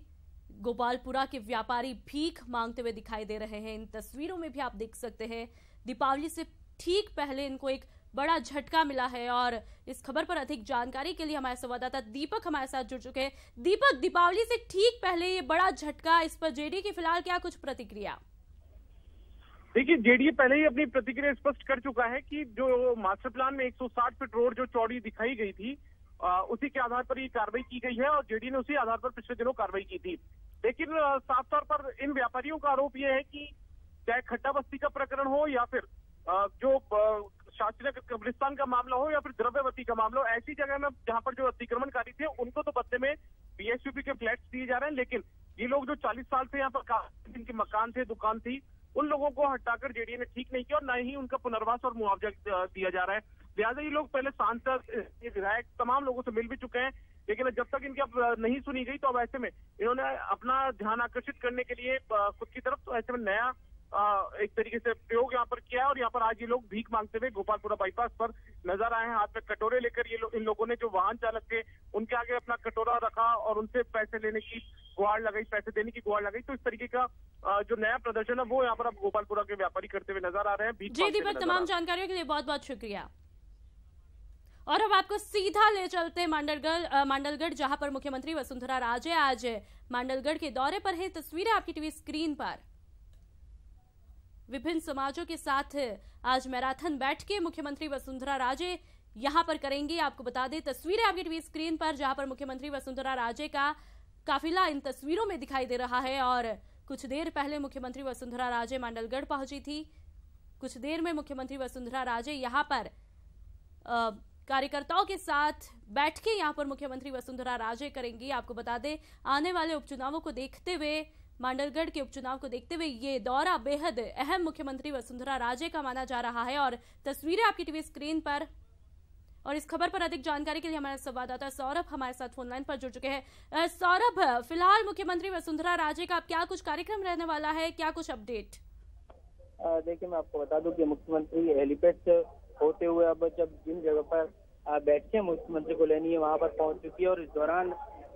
गोपालपुरा के व्यापारी भीख मांगते हुए दिखाई दे रहे हैं। इन तस्वीरों में भी आप देख सकते हैं दीपावली से ठीक पहले इनको एक बड़ा झटका मिला है और इस खबर पर अधिक जानकारी के लिए हमारे संवाददाता दीपक हमारे साथ जुड़ चुके हैं। दीपक, दीपावली से ठीक पहले ये बड़ा झटका, इस पर जेडीए की फिलहाल क्या कुछ प्रतिक्रिया? देखिए, जेडीए पहले ही अपनी प्रतिक्रिया स्पष्ट कर चुका है कि जो मास्टर प्लान में 160 फीट रोड जो चौड़ी दिखाई गई थी, उसी के आधार पर ये कार्रवाई की गई है और जेडीए ने उसी आधार पर पिछले दिनों कार्रवाई की थी। लेकिन साफ तौर पर इन व्यापारियों का आरोप यह है कि चाहे खट्टा बस्ती का प्रकरण हो या फिर जो शास्त्रीय कब्रिस्तान का मामला हो या फिर द्रव्यवती का मामला हो, ऐसी जगह में जहां पर जो अतिक्रमणकारी थे उनको तो बदले में बीएसयूपी के फ्लैट्स दिए जा रहे हैं, लेकिन ये लोग जो 40 साल से यहाँ पर जिनके मकान थे, दुकान थी, उन लोगों को हटाकर जेडीए ने ठीक नहीं किया और न ही उनका पुनर्वास और मुआवजा दिया जा रहा है। लिहाजा ये लोग पहले सांसद, ये विधायक तमाम लोगों से मिल भी चुके हैं, लेकिन जब तक इनकी अब नहीं सुनी गई तो अब ऐसे में इन्होंने अपना ध्यान आकर्षित करने के लिए खुद की तरफ तो ऐसे में नया एक तरीके से प्रयोग यहाँ पर किया है। और यहाँ पर आज ये लोग भीख मांगते हुए गोपालपुरा बाईपास पर नजर आए हैं, हाथ में कटोरे लेकर। ये इन लोगों ने जो वाहन चालक थे उनके आगे अपना कटोरा रखा और उनसे पैसे लेने की गुहार लगाई, पैसे देने की गुहार लगाई। तो इस तरीके का जो नया प्रदर्शन है वो यहाँ पर अब गोपालपुरा के व्यापारी करते हुए नजर आ रहे हैं। जी दीपक, तमाम जानकारियों के लिए बहुत बहुत शुक्रिया। और अब आपको सीधा ले चलते मांडलगढ़, जहां पर मुख्यमंत्री वसुंधरा राजे आज मांडलगढ़ के दौरे पर है। तस्वीरें आपकी टीवी स्क्रीन पर। विभिन्न समाजों के साथ आज मैराथन बैठकें मुख्यमंत्री वसुंधरा राजे यहां पर करेंगी। आपको बता दें, तस्वीरें आपकी टीवी स्क्रीन पर, जहां पर मुख्यमंत्री वसुंधरा राजे का काफिला इन तस्वीरों में दिखाई दे रहा है। और कुछ देर पहले मुख्यमंत्री वसुंधरा राजे मांडलगढ़ पहुंची थी। कुछ देर में मुख्यमंत्री वसुंधरा राजे यहां पर कार्यकर्ताओं के साथ बैठकें यहां पर मुख्यमंत्री वसुंधरा राजे करेंगी। आपको बता दें, आने वाले उपचुनावों को देखते हुए, मांडलगढ़ के उपचुनाव को देखते हुए ये दौरा बेहद अहम मुख्यमंत्री वसुंधरा राजे का माना जा रहा है। और तस्वीरें आपकी टीवी स्क्रीन पर। और इस खबर पर अधिक जानकारी के लिए हमारे संवाददाता सौरभ हमारे साथ फोनलाइन पर जुड़ चुके हैं। सौरभ, फिलहाल मुख्यमंत्री वसुंधरा राजे का क्या कुछ कार्यक्रम रहने वाला है, क्या कुछ अपडेट? देखिए, मैं आपको बता दूं कि मुख्यमंत्री हेलीपैड से होते हुए अब जब जिन जगह पर बैठके मुख्यमंत्री को लेनी है वहां पर पहुंच चुकी है। और इस दौरान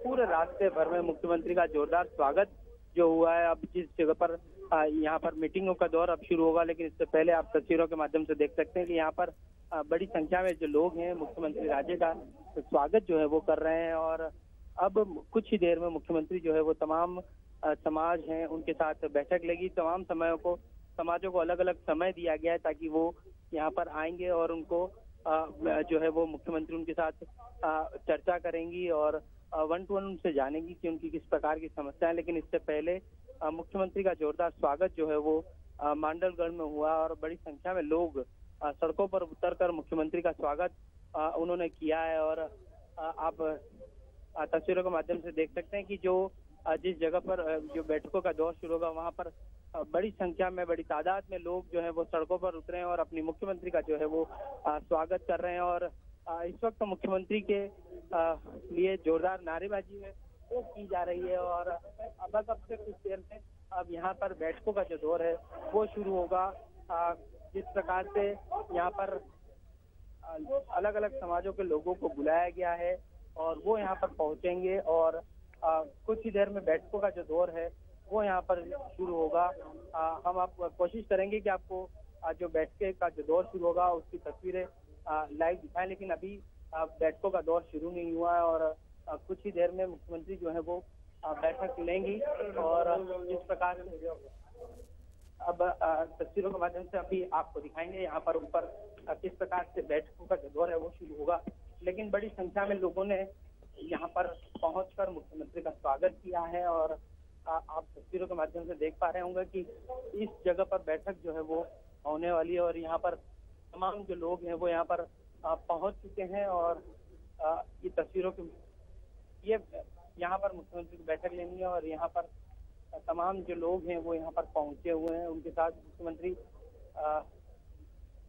पूरे रास्ते भर में मुख्यमंत्री का जोरदार स्वागत जो हुआ है। अब जिस जगह पर यहाँ पर मीटिंगों का दौर अब शुरू होगा, लेकिन इससे पहले आप तस्वीरों के माध्यम से देख सकते हैं कि यहाँ पर बड़ी संख्या में जो लोग हैं मुख्यमंत्री राजे का स्वागत जो है वो कर रहे हैं। और अब कुछ ही देर में मुख्यमंत्री जो है वो तमाम समाज हैं उनके साथ बैठक लेगी। तमाम समाजों को अलग अलग समय दिया गया है ताकि वो यहाँ पर आएंगे और उनको जो है वो मुख्यमंत्री उनके साथ चर्चा करेंगी और 1-to-1 उनसे जानेंगी कि उनकी किस प्रकार की समस्या है। लेकिन इससे पहले मुख्यमंत्री का जोरदार स्वागत जो है वो मांडलगढ़ में हुआ और बड़ी संख्या में लोग सड़कों पर उतरकर मुख्यमंत्री का स्वागत उन्होंने किया है। और आप तस्वीरों के माध्यम से देख सकते हैं कि जो जिस जगह पर जो बैठकों का दौर शुरू होगा वहां पर बड़ी संख्या में, बड़ी तादाद में लोग जो है वो सड़कों पर उतरे हैं और अपनी मुख्यमंत्री का जो है वो स्वागत कर रहे हैं। और इस वक्त मुख्यमंत्री के लिए जोरदार नारेबाजी है वो की जा रही है। और अब से कुछ देर में अब यहाँ पर बैठकों का जो दौर है वो शुरू होगा। जिस प्रकार से यहाँ पर अलग अलग समाजों के लोगों को बुलाया गया है और वो यहाँ पर पहुंचेंगे और कुछ ही देर में बैठकों का जो दौर है वो यहाँ पर शुरू होगा। हम आप कोशिश करेंगे कि आपको जो बैठके का जो दौर शुरू होगा उसकी तस्वीरें लाइव दिखाएं, लेकिन अभी बैठकों का दौर शुरू नहीं हुआ है। और कुछ ही देर में मुख्यमंत्री जो है वो बैठक लेंगी और जिस प्रकार अब तस्वीरों के माध्यम से अभी आपको दिखाएंगे यहाँ पर ऊपर किस प्रकार से बैठकों का जो दौर है वो शुरू होगा। लेकिन बड़ी संख्या में लोगों ने यहाँ पर पहुंचकर मुख्यमंत्री का स्वागत किया है और आप तस्वीरों के माध्यम से देख पा रहे होंगे कि इस जगह पर बैठक जो है वो होने वाली है। और यहाँ पर तमाम जो लोग हैं वो यहाँ पर पहुंच चुके हैं और ये तस्वीरों के ये यहाँ पर मुख्यमंत्री की बैठक लेनी है और यहाँ पर तमाम जो लोग हैं वो यहाँ पर पहुंचे हुए हैं। उनके साथ मुख्यमंत्री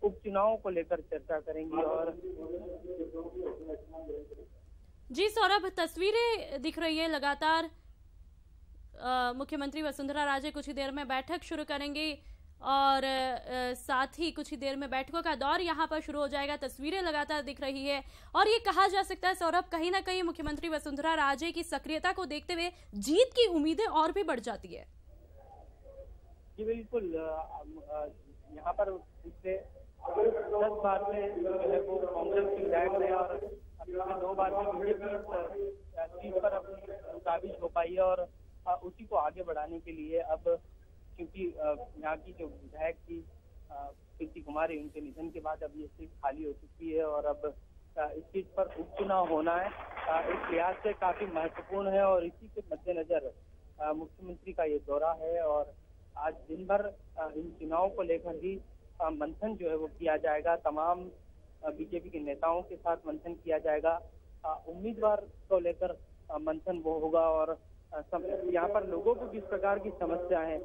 उपचुनावों को लेकर चर्चा करेंगी। और जी सौरभ, तस्वीरें दिख रही है लगातार। मुख्यमंत्री वसुंधरा राजे कुछ ही देर में बैठक शुरू करेंगे और साथ ही कुछ ही देर में बैठकों का दौर यहाँ पर शुरू हो जाएगा। तस्वीरें लगातार दिख रही है और ये कहा जा सकता है सौरभ, कहीं ना कहीं मुख्यमंत्री वसुंधरा राजे की सक्रियता को देखते हुए जीत की उम्मीदें और भी बढ़ जाती है। जी बिल्कुल, यहाँ पर पिछले 10 बार से जो है वो कांग्रेस के विधायक रहे और 2 बार में बीजेपी सीट पर अपनी काबिज हो पाई है और उसी को आगे बढ़ाने के लिए अब क्योंकि यहाँ की जो विधायक थी कीर्ति कुमारी, उनके निधन के बाद अब ये सीट खाली हो चुकी है और अब इस सीट पर उपचुनाव होना है। इस लिहाज से काफी महत्वपूर्ण है और इसी के मद्देनजर मुख्यमंत्री का ये दौरा है और आज दिन भर इन चुनावों को लेकर ही मंथन जो है वो किया जाएगा। तमाम बीजेपी के नेताओं के साथ मंथन किया जाएगा। उम्मीदवार को लेकर मंथन वो होगा और यहाँ पर लोगों को किस प्रकार की समस्या है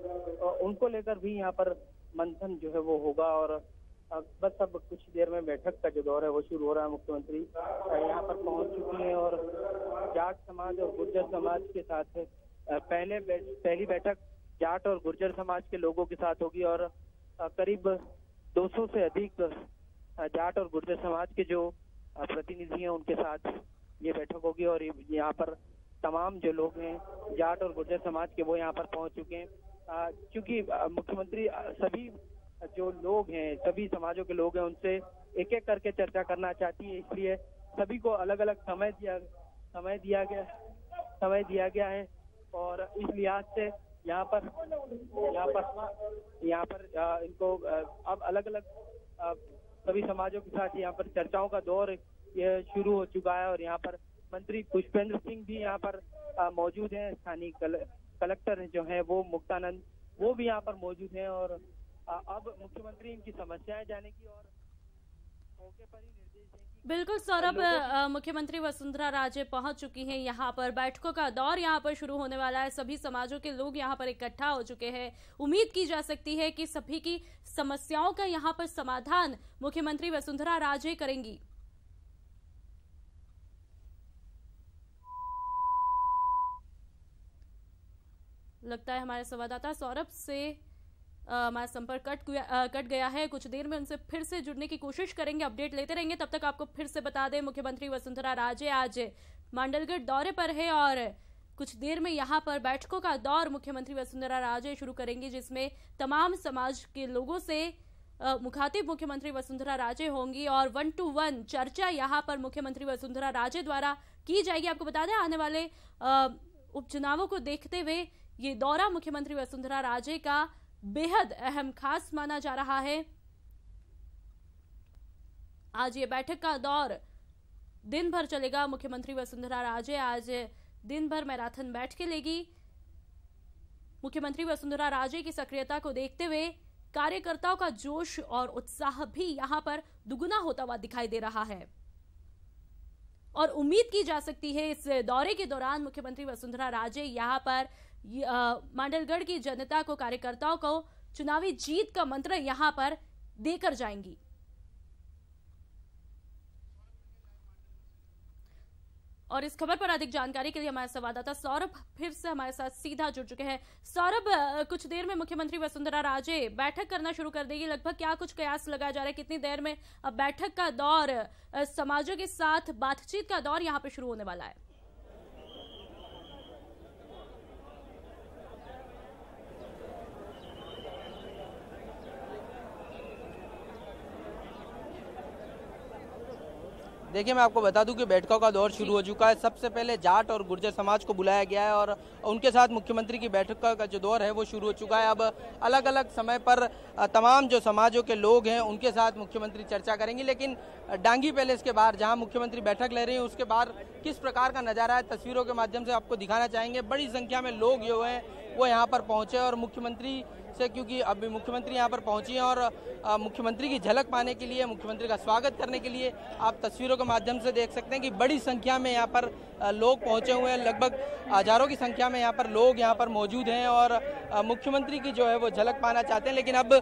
उनको लेकर भी यहाँ पर मंथन जो है वो होगा। और बस अब कुछ देर में बैठक का जो दौर है वो शुरू हो रहा है। मुख्यमंत्री यहाँ पर पहुंच चुकी हैं और जाट समाज और गुर्जर समाज के साथ पहली बैठक जाट और गुर्जर समाज के लोगों के साथ होगी और करीब 200 से अधिक जाट और गुर्जर समाज के जो प्रतिनिधि हैं उनके साथ ये बैठक होगी। और यहाँ पर तमाम जो लोग हैं जाट और गुर्जर समाज के वो यहाँ पर पहुंच चुके हैं। क्योंकि मुख्यमंत्री सभी जो लोग हैं सभी समाजों के लोग हैं उनसे एक एक करके चर्चा करना चाहती है, इसलिए सभी को अलग अलग समय दिया गया है। और इस लिहाज से यहाँ पर इनको अब अलग अलग सभी समाजों के साथ यहाँ पर चर्चाओं का दौर ये शुरू हो चुका है। और यहाँ पर मंत्री पुष्पेंद्र सिंह भी यहाँ पर मौजूद हैं। स्थानीय कलेक्टर जो हैं वो मुक्तानंद वो भी यहाँ पर मौजूद हैं। और अब मुख्यमंत्री इनकी समस्याएं जाने की और मौके पर ही निर्देश देंगे। बिल्कुल सौरभ, मुख्यमंत्री वसुंधरा राजे पहुंच चुकी हैं यहाँ पर। बैठकों का दौर यहाँ पर शुरू होने वाला है। सभी समाजों के लोग यहाँ पर इकट्ठा हो चुके हैं। उम्मीद की जा सकती है कि सभी की समस्याओं का यहाँ पर समाधान मुख्यमंत्री वसुंधरा राजे करेंगी। लगता है हमारे संवाददाता सौरभ से हमारा संपर्क कट गया है। कुछ देर में उनसे फिर से जुड़ने की कोशिश करेंगे, अपडेट लेते रहेंगे। तब तक आपको फिर से बता दें, मुख्यमंत्री वसुंधरा राजे आज मांडलगढ़ दौरे पर है और कुछ देर में यहाँ पर बैठकों का दौर मुख्यमंत्री वसुंधरा राजे शुरू करेंगी, जिसमें तमाम समाज के लोगों से मुखातिब मुख्यमंत्री वसुंधरा राजे होंगी और 1-to-1 चर्चा यहाँ पर मुख्यमंत्री वसुंधरा राजे द्वारा की जाएगी। आपको बता दें, आने वाले उपचुनावों को देखते हुए ये दौरा मुख्यमंत्री वसुंधरा राजे का बेहद अहम खास माना जा रहा है। आज ये बैठक का दौर दिन भर चलेगा। मुख्यमंत्री वसुंधरा राजे आज दिन भर मैराथन बैठकें लेगी। मुख्यमंत्री वसुंधरा राजे की सक्रियता को देखते हुए कार्यकर्ताओं का जोश और उत्साह भी यहां पर दुगुना होता हुआ दिखाई दे रहा है और उम्मीद की जा सकती है इस दौरे के दौरान मुख्यमंत्री वसुंधरा राजे यहां पर मांडलगढ़ की जनता को, कार्यकर्ताओं को चुनावी जीत का मंत्र यहां पर देकर जाएंगी। और इस खबर पर अधिक जानकारी के लिए हमारे संवाददाता सौरभ फिर से हमारे साथ सीधा जुड़ चुके हैं। सौरभ, कुछ देर में मुख्यमंत्री वसुंधरा राजे बैठक करना शुरू कर देगी। लगभग क्या कुछ कयास लगाया जा रहा है, कितनी देर में अब बैठक का दौर, समाजों के साथ बातचीत का दौर यहां पर शुरू होने वाला है? देखिए, मैं आपको बता दूं कि बैठकों का दौर शुरू हो चुका है। सबसे पहले जाट और गुर्जर समाज को बुलाया गया है और उनके साथ मुख्यमंत्री की बैठक का जो दौर है वो शुरू हो चुका है। अब अलग अलग समय पर तमाम जो समाजों के लोग हैं उनके साथ मुख्यमंत्री चर्चा करेंगी। लेकिन डांगी पैलेस के बाहर जहां मुख्यमंत्री बैठक ले रही हैं उसके बाहर किस प्रकार का नज़ारा है, तस्वीरों के माध्यम से आपको दिखाना चाहेंगे। बड़ी संख्या में लोग जो हैं वो यहाँ पर पहुँचे और मुख्यमंत्री से, क्योंकि अभी मुख्यमंत्री यहाँ पर पहुंची हैं और मुख्यमंत्री की झलक पाने के लिए, मुख्यमंत्री का स्वागत करने के लिए आप तस्वीरों के माध्यम से देख सकते हैं कि बड़ी संख्या में यहाँ पर लोग पहुंचे हुए हैं। लगभग हजारों की संख्या में यहाँ पर लोग यहाँ पर मौजूद हैं और मुख्यमंत्री की जो है वो झलक पाना चाहते हैं। लेकिन अब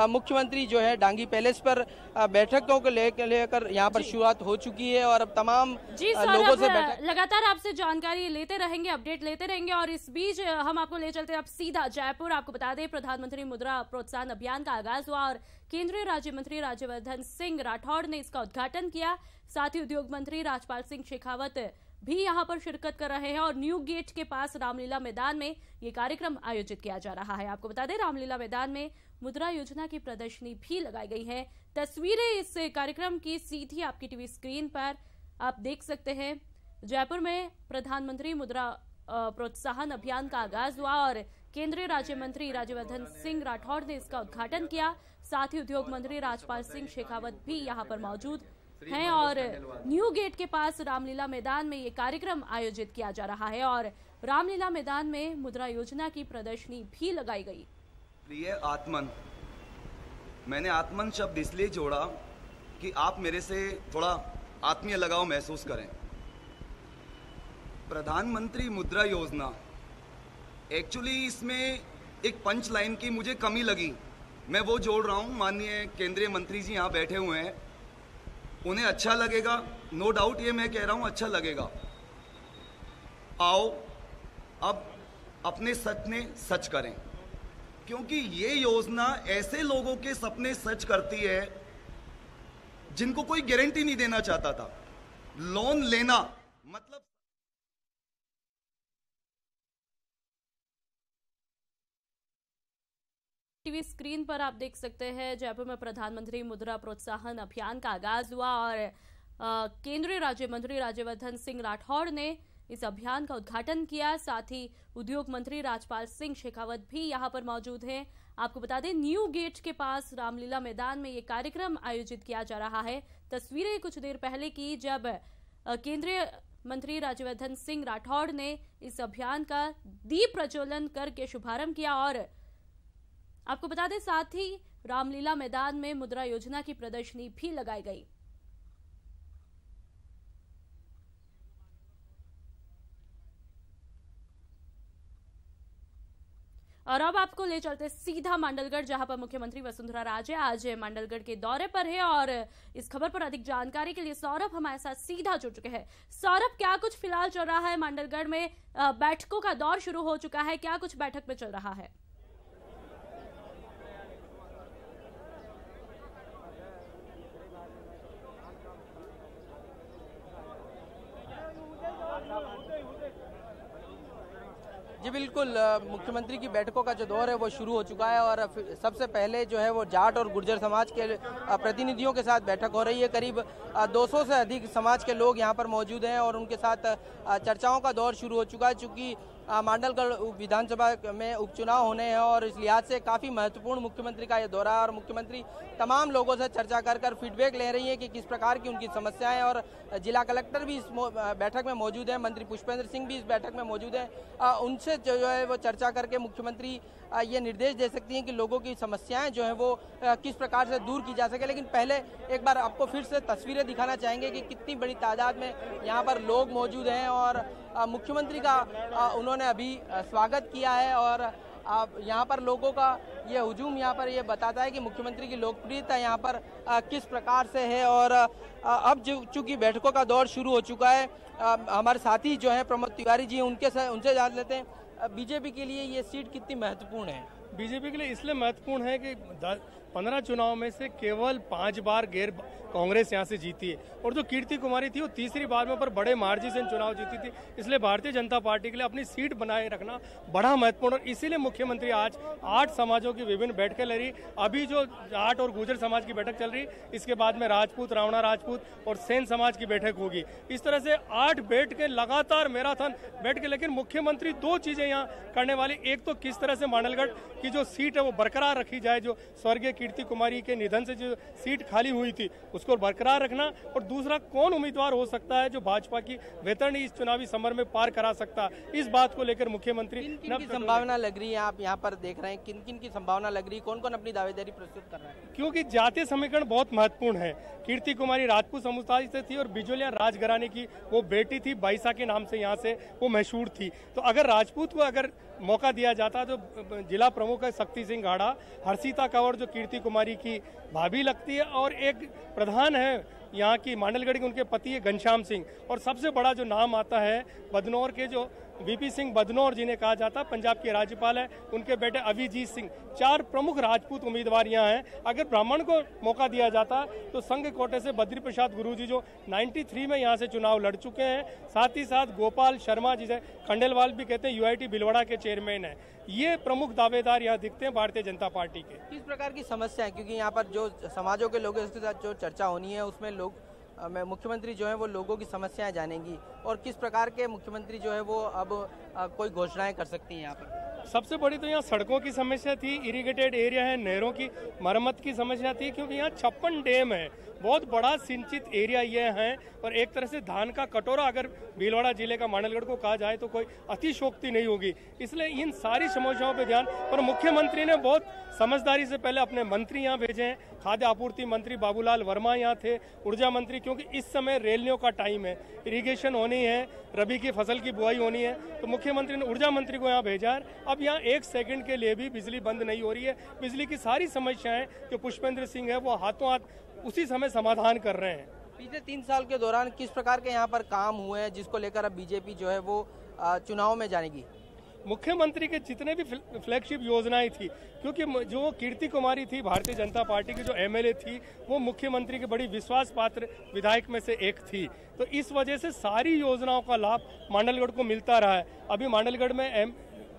मुख्यमंत्री जो है डांगी पैलेस पर बैठकों को लेकर यहाँ पर शुरुआत हो चुकी है और अब तमाम लोगों से लगातार आपसे जानकारी लेते रहेंगे, अपडेट लेते रहेंगे। और इस बीच हम आपको ले चलते हैं अब सीधा जयपुर। आपको बता दें, प्रधानमंत्री मुद्रा प्रोत्साहन अभियान का आगाज हुआ और केंद्रीय राज्य मंत्री राज्यवर्धन सिंह राठौड़ ने इसका उद्घाटन किया। साथ ही उद्योग मंत्री राजपाल सिंह शेखावत भी यहां पर शिरकत कर रहे हैं और न्यू गेट के पास रामलीला मैदान में ये कार्यक्रम आयोजित किया जा रहा है। आपको बता दें, रामलीला मैदान में मुद्रा योजना की प्रदर्शनी भी लगाई गई है। तस्वीरें इस कार्यक्रम की सीधी आपकी टीवी स्क्रीन पर आप देख सकते हैं। जयपुर में प्रधानमंत्री मुद्रा प्रोत्साहन अभियान का आगाज हुआ और केंद्रीय राज्य मंत्री राज्यवर्धन सिंह राठौड़ ने इसका उद्घाटन किया। साथ ही उद्योग मंत्री राजपाल सिंह शेखावत भी यहां पर मौजूद हैं और न्यू गेट के पास रामलीला मैदान में ये कार्यक्रम आयोजित किया जा रहा है और रामलीला मैदान में मुद्रा योजना की प्रदर्शनी भी लगाई गई। प्रिय आत्मन, मैंने आत्मन शब्द इसलिए जोड़ा कि आप मेरे से थोड़ा आत्मीय लगाव महसूस करें। प्रधानमंत्री मुद्रा योजना एक्चुअली इसमें एक पंच लाइन की मुझे कमी लगी, मैं वो जोड़ रहा हूँ। माननीय केंद्रीय मंत्री जी यहाँ बैठे हुए हैं, उन्हें अच्छा लगेगा, नो डाउट, ये मैं कह रहा हूँ अच्छा लगेगा। आओ अब अपने सपने सच करें, क्योंकि ये योजना ऐसे लोगों के सपने सच करती है जिनको कोई गारंटी नहीं देना चाहता था। लोन लेना मतलब टीवी स्क्रीन पर आप देख सकते हैं जयपुर में प्रधानमंत्री मुद्रा प्रोत्साहन अभियान का आगाज हुआ और केंद्रीय राज्य मंत्री राज्यवर्धन सिंह राठौड़ ने इस अभियान का उद्घाटन किया। साथ ही उद्योग मंत्री राजपाल सिंह शेखावत भी यहां पर मौजूद हैं। आपको बता दें, न्यू गेट के पास रामलीला मैदान में ये कार्यक्रम आयोजित किया जा रहा है। तस्वीरें कुछ देर पहले की, जब केंद्रीय मंत्री राज्यवर्धन सिंह राठौड़ ने इस अभियान का दीप प्रज्वलन करके शुभारंभ किया। और आपको बता दें, साथ ही रामलीला मैदान में मुद्रा योजना की प्रदर्शनी भी लगाई गई। और अब आपको ले चलते सीधा मांडलगढ़, जहां पर मुख्यमंत्री वसुंधरा राजे आज मांडलगढ़ के दौरे पर है। और इस खबर पर अधिक जानकारी के लिए सौरभ हमारे साथ सीधा जुड़ चुके हैं। सौरभ, क्या कुछ फिलहाल चल रहा है मांडलगढ़ में? बैठकों का दौर शुरू हो चुका है, क्या कुछ बैठक में चल रहा है? जी बिल्कुल, मुख्यमंत्री की बैठकों का जो दौर है वो शुरू हो चुका है और सबसे पहले जो है वो जाट और गुर्जर समाज के प्रतिनिधियों के साथ बैठक हो रही है। करीब 200 से अधिक समाज के लोग यहाँ पर मौजूद हैं और उनके साथ चर्चाओं का दौर शुरू हो चुका है। चूँकि मांडलगढ़ विधानसभा में उपचुनाव होने हैं और इस लिहाज से काफ़ी महत्वपूर्ण मुख्यमंत्री का ये दौरा है और मुख्यमंत्री तमाम लोगों से चर्चा कर फीडबैक ले रही है कि किस प्रकार की उनकी समस्याएं। और जिला कलेक्टर भी इस बैठक में मौजूद है, मंत्री पुष्पेंद्र सिंह भी इस बैठक में मौजूद है। उनसे जो है वो चर्चा करके मुख्यमंत्री ये निर्देश दे सकती हैं कि लोगों की समस्याएं जो हैं वो किस प्रकार से दूर की जा सके। लेकिन पहले एक बार आपको फिर से तस्वीरें दिखाना चाहेंगे कि कितनी बड़ी तादाद में यहाँ पर लोग मौजूद हैं और मुख्यमंत्री का उन्होंने अभी स्वागत किया है। और यहाँ पर लोगों का ये हुजूम यहाँ पर ये बताता है कि मुख्यमंत्री की लोकप्रियता यहाँ पर किस प्रकार से है। और अब चूँकि बैठकों का दौर शुरू हो चुका है, हमारे साथी जो हैं प्रमोद तिवारी जी उनसे जान लेते हैं, बीजेपी के लिए ये सीट कितनी महत्वपूर्ण है? बीजेपी के लिए इसलिए महत्वपूर्ण है कि 15 चुनाव में से केवल 5 बार गैर कांग्रेस यहाँ से जीती है और जो कीर्ति कुमारी थी वो तीसरी बार में पर बड़े मार्जिन से चुनाव जीती थी। इसलिए भारतीय जनता पार्टी के लिए अपनी सीट बनाए रखना बड़ा महत्वपूर्ण, और इसीलिए मुख्यमंत्री आज 8 समाजों की विभिन्न बैठकें ले रही। अभी जो जाट और गुर्जर समाज की बैठक चल रही, इसके बाद में राजपूत, रावणा राजपूत और सेन समाज की बैठक होगी। इस तरह से 8 बैठकें लगातार मैराथन बैठ के। लेकिन मुख्यमंत्री 2 चीजें यहाँ करने वाली, एक तो किस तरह से मांडलगढ़ की जो सीट है वो बरकरार रखी जाए, जो स्वर्गीय कीर्ति कुमारी के निधन से जो सीट खाली हुई थी उसको बरकरार रखना, और दूसरा कौन उम्मीदवार हो सकता है जो भाजपा की वेतरणी इस चुनावी समर में पार करा सकता, इस बात को लेकर मुख्यमंत्री किन की संभावना लग रही है? आप यहाँ पर देख रहे हैं, किन किन की संभावना लग रही है, कौन कौन अपनी दावेदारी प्रस्तुत कर रहा है? क्योंकि जातीय समीकरण बहुत महत्वपूर्ण है। कीर्ति कुमारी राजपूत समुदाय से थी और बिजोलिया राजघराने की वो बेटी थी, बाईसा के नाम से यहाँ से वो मशहूर थी। तो अगर राजपूत को अगर मौका दिया जाता तो जिला प्रमुख है शक्ति सिंह गाढ़ा, हर्षिता कंवर जो कीर्ति कुमारी की भाभी लगती है, और एक प्रधान है यहाँ की मांडलगढ़ के, उनके पति है घनश्याम सिंह, और सबसे बड़ा जो नाम आता है बदनौर के जो वीपी सिंह बदनौर जिन्हें कहा जाता है, पंजाब के राज्यपाल है, उनके बेटे अभिजीत सिंह। 4 प्रमुख राजपूत उम्मीदवार यहाँ हैं। अगर ब्राह्मण को मौका दिया जाता तो संघ कोटे से बद्री प्रसाद गुरु जी जो 93 में यहाँ से चुनाव लड़ चुके हैं, साथ ही साथ गोपाल शर्मा जिसे खंडेलवाल भी कहते हैं, यूआईटी भीलवाड़ा के चेयरमैन है। ये प्रमुख दावेदार यहाँ दिखते हैं भारतीय जनता पार्टी के। किस प्रकार की समस्या है, क्योंकि यहाँ पर जो समाजों के लोगों के साथ जो चर्चा होनी है उसमें मुख्यमंत्री जो है वो लोगों की समस्याएं जानेंगी, और किस प्रकार के मुख्यमंत्री जो है वो अब कोई घोषणाएं कर सकती हैं यहाँ पर? सबसे बड़ी तो यहाँ सड़कों की समस्या थी, इरिगेटेड एरिया है, नहरों की मरम्मत की समस्या थी, क्योंकि यहाँ 56 डैम है, बहुत बड़ा सिंचित एरिया ये है और एक तरह से धान का कटोरा अगर भीलवाड़ा जिले का मांडलगढ़ को कहा जाए तो कोई अतिशोक्ति नहीं होगी। इसलिए इन सारी समस्याओं पे ध्यान, और मुख्यमंत्री ने बहुत समझदारी से पहले अपने मंत्री यहाँ भेजे हैं। खाद्य आपूर्ति मंत्री बाबूलाल वर्मा यहाँ थे, ऊर्जा मंत्री, क्योंकि इस समय रैलियों का टाइम है, इरिगेशन होनी है, रबी की फसल की बुआई होनी है, तो मुख्यमंत्री ने ऊर्जा मंत्री को यहाँ भेजा है। अब यहाँ 1 सेकंड के लिए भी बिजली बंद नहीं हो रही है। बिजली की सारी समस्याएं जो पुष्पेंद्र सिंह है वो हाथों हाथ उसी समय समाधान कर रहे हैं। पिछले 3 साल के दौरान किस प्रकार के यहाँ पर काम हुए हैं जिसको लेकर अब बीजेपी जो है वो चुनाव में जानेगी? मुख्यमंत्री के जितने भी फ्लैगशिप योजनाएं थी, क्योंकि जो कीर्ति कुमारी थी भारतीय जनता पार्टी की जो एमएलए थी, वो मुख्यमंत्री के बड़ी विश्वास पात्र विधायक में से एक थी, तो इस वजह से सारी योजनाओं का लाभ मांडलगढ़ को मिलता रहा है। अभी मांडलगढ़ में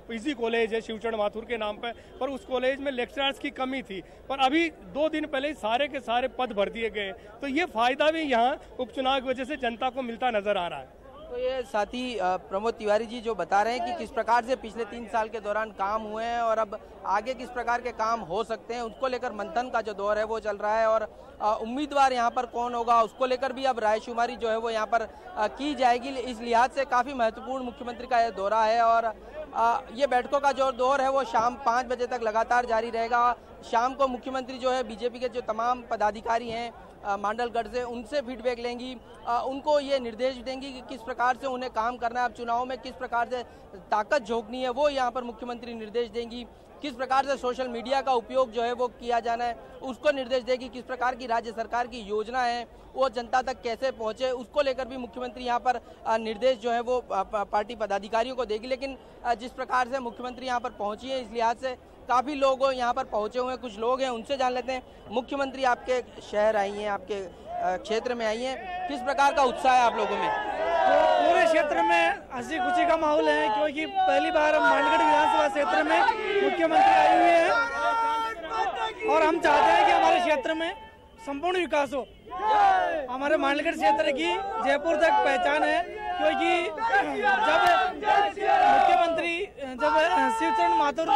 पीजी कॉलेज है शिवचरण माथुर के नाम पर उस कॉलेज में लेक्चरर्स की कमी थी, पर अभी 2 दिन पहले सारे के सारे पद भर दिए गए, तो ये फायदा भी यहाँ उपचुनाव की वजह से जनता को मिलता नजर आ रहा है। तो ये साथी प्रमोद तिवारी जी जो बता रहे हैं कि किस प्रकार से पिछले 3 साल के दौरान काम हुए हैं और अब आगे किस प्रकार के काम हो सकते हैं, उसको लेकर मंथन का जो दौर है वो चल रहा है और उम्मीदवार यहाँ पर कौन होगा उसको लेकर भी अब रायशुमारी जो है वो यहाँ पर की जाएगी। इस लिहाज से काफ़ी महत्वपूर्ण मुख्यमंत्री का यह दौरा है और ये बैठकों का जो दौर है वो शाम 5 बजे तक लगातार जारी रहेगा। शाम को मुख्यमंत्री जो है बीजेपी के जो तमाम पदाधिकारी हैं मांडलगढ़ से, उनसे फीडबैक लेंगी, उनको ये निर्देश देंगी कि किस प्रकार से उन्हें काम करना है, अब चुनाव में किस प्रकार से ताकत झोंकनी है वो यहाँ पर मुख्यमंत्री निर्देश देंगी, किस प्रकार से सोशल मीडिया का उपयोग जो है वो किया जाना है उसको निर्देश देगी, किस प्रकार की राज्य सरकार की योजना है वो जनता तक कैसे पहुंचे उसको लेकर भी मुख्यमंत्री यहाँ पर निर्देश जो है वो पार्टी पदाधिकारियों को देगी। लेकिन जिस प्रकार से मुख्यमंत्री यहाँ पर पहुंची है इस लिहाज से काफ़ी लोग यहाँ पर पहुंचे हुए हैं, कुछ लोग हैं उनसे जान लेते हैं। मुख्यमंत्री आपके शहर आई हैं, आपके क्षेत्र में आई हैं, किस प्रकार का उत्साह है आप लोगों में? तो पूरे क्षेत्र में हंसी खुशी का माहौल है, क्योंकि पहली बार हम मांडलगढ़ विधानसभा क्षेत्र में मुख्यमंत्री आए हुए हैं और हम चाहते हैं कि हमारे क्षेत्र में संपूर्ण विकास हो। हमारे मांडलगढ़ क्षेत्र की जयपुर तक पहचान है, क्योंकि जब मुख्यमंत्री शिवचरण माथुर,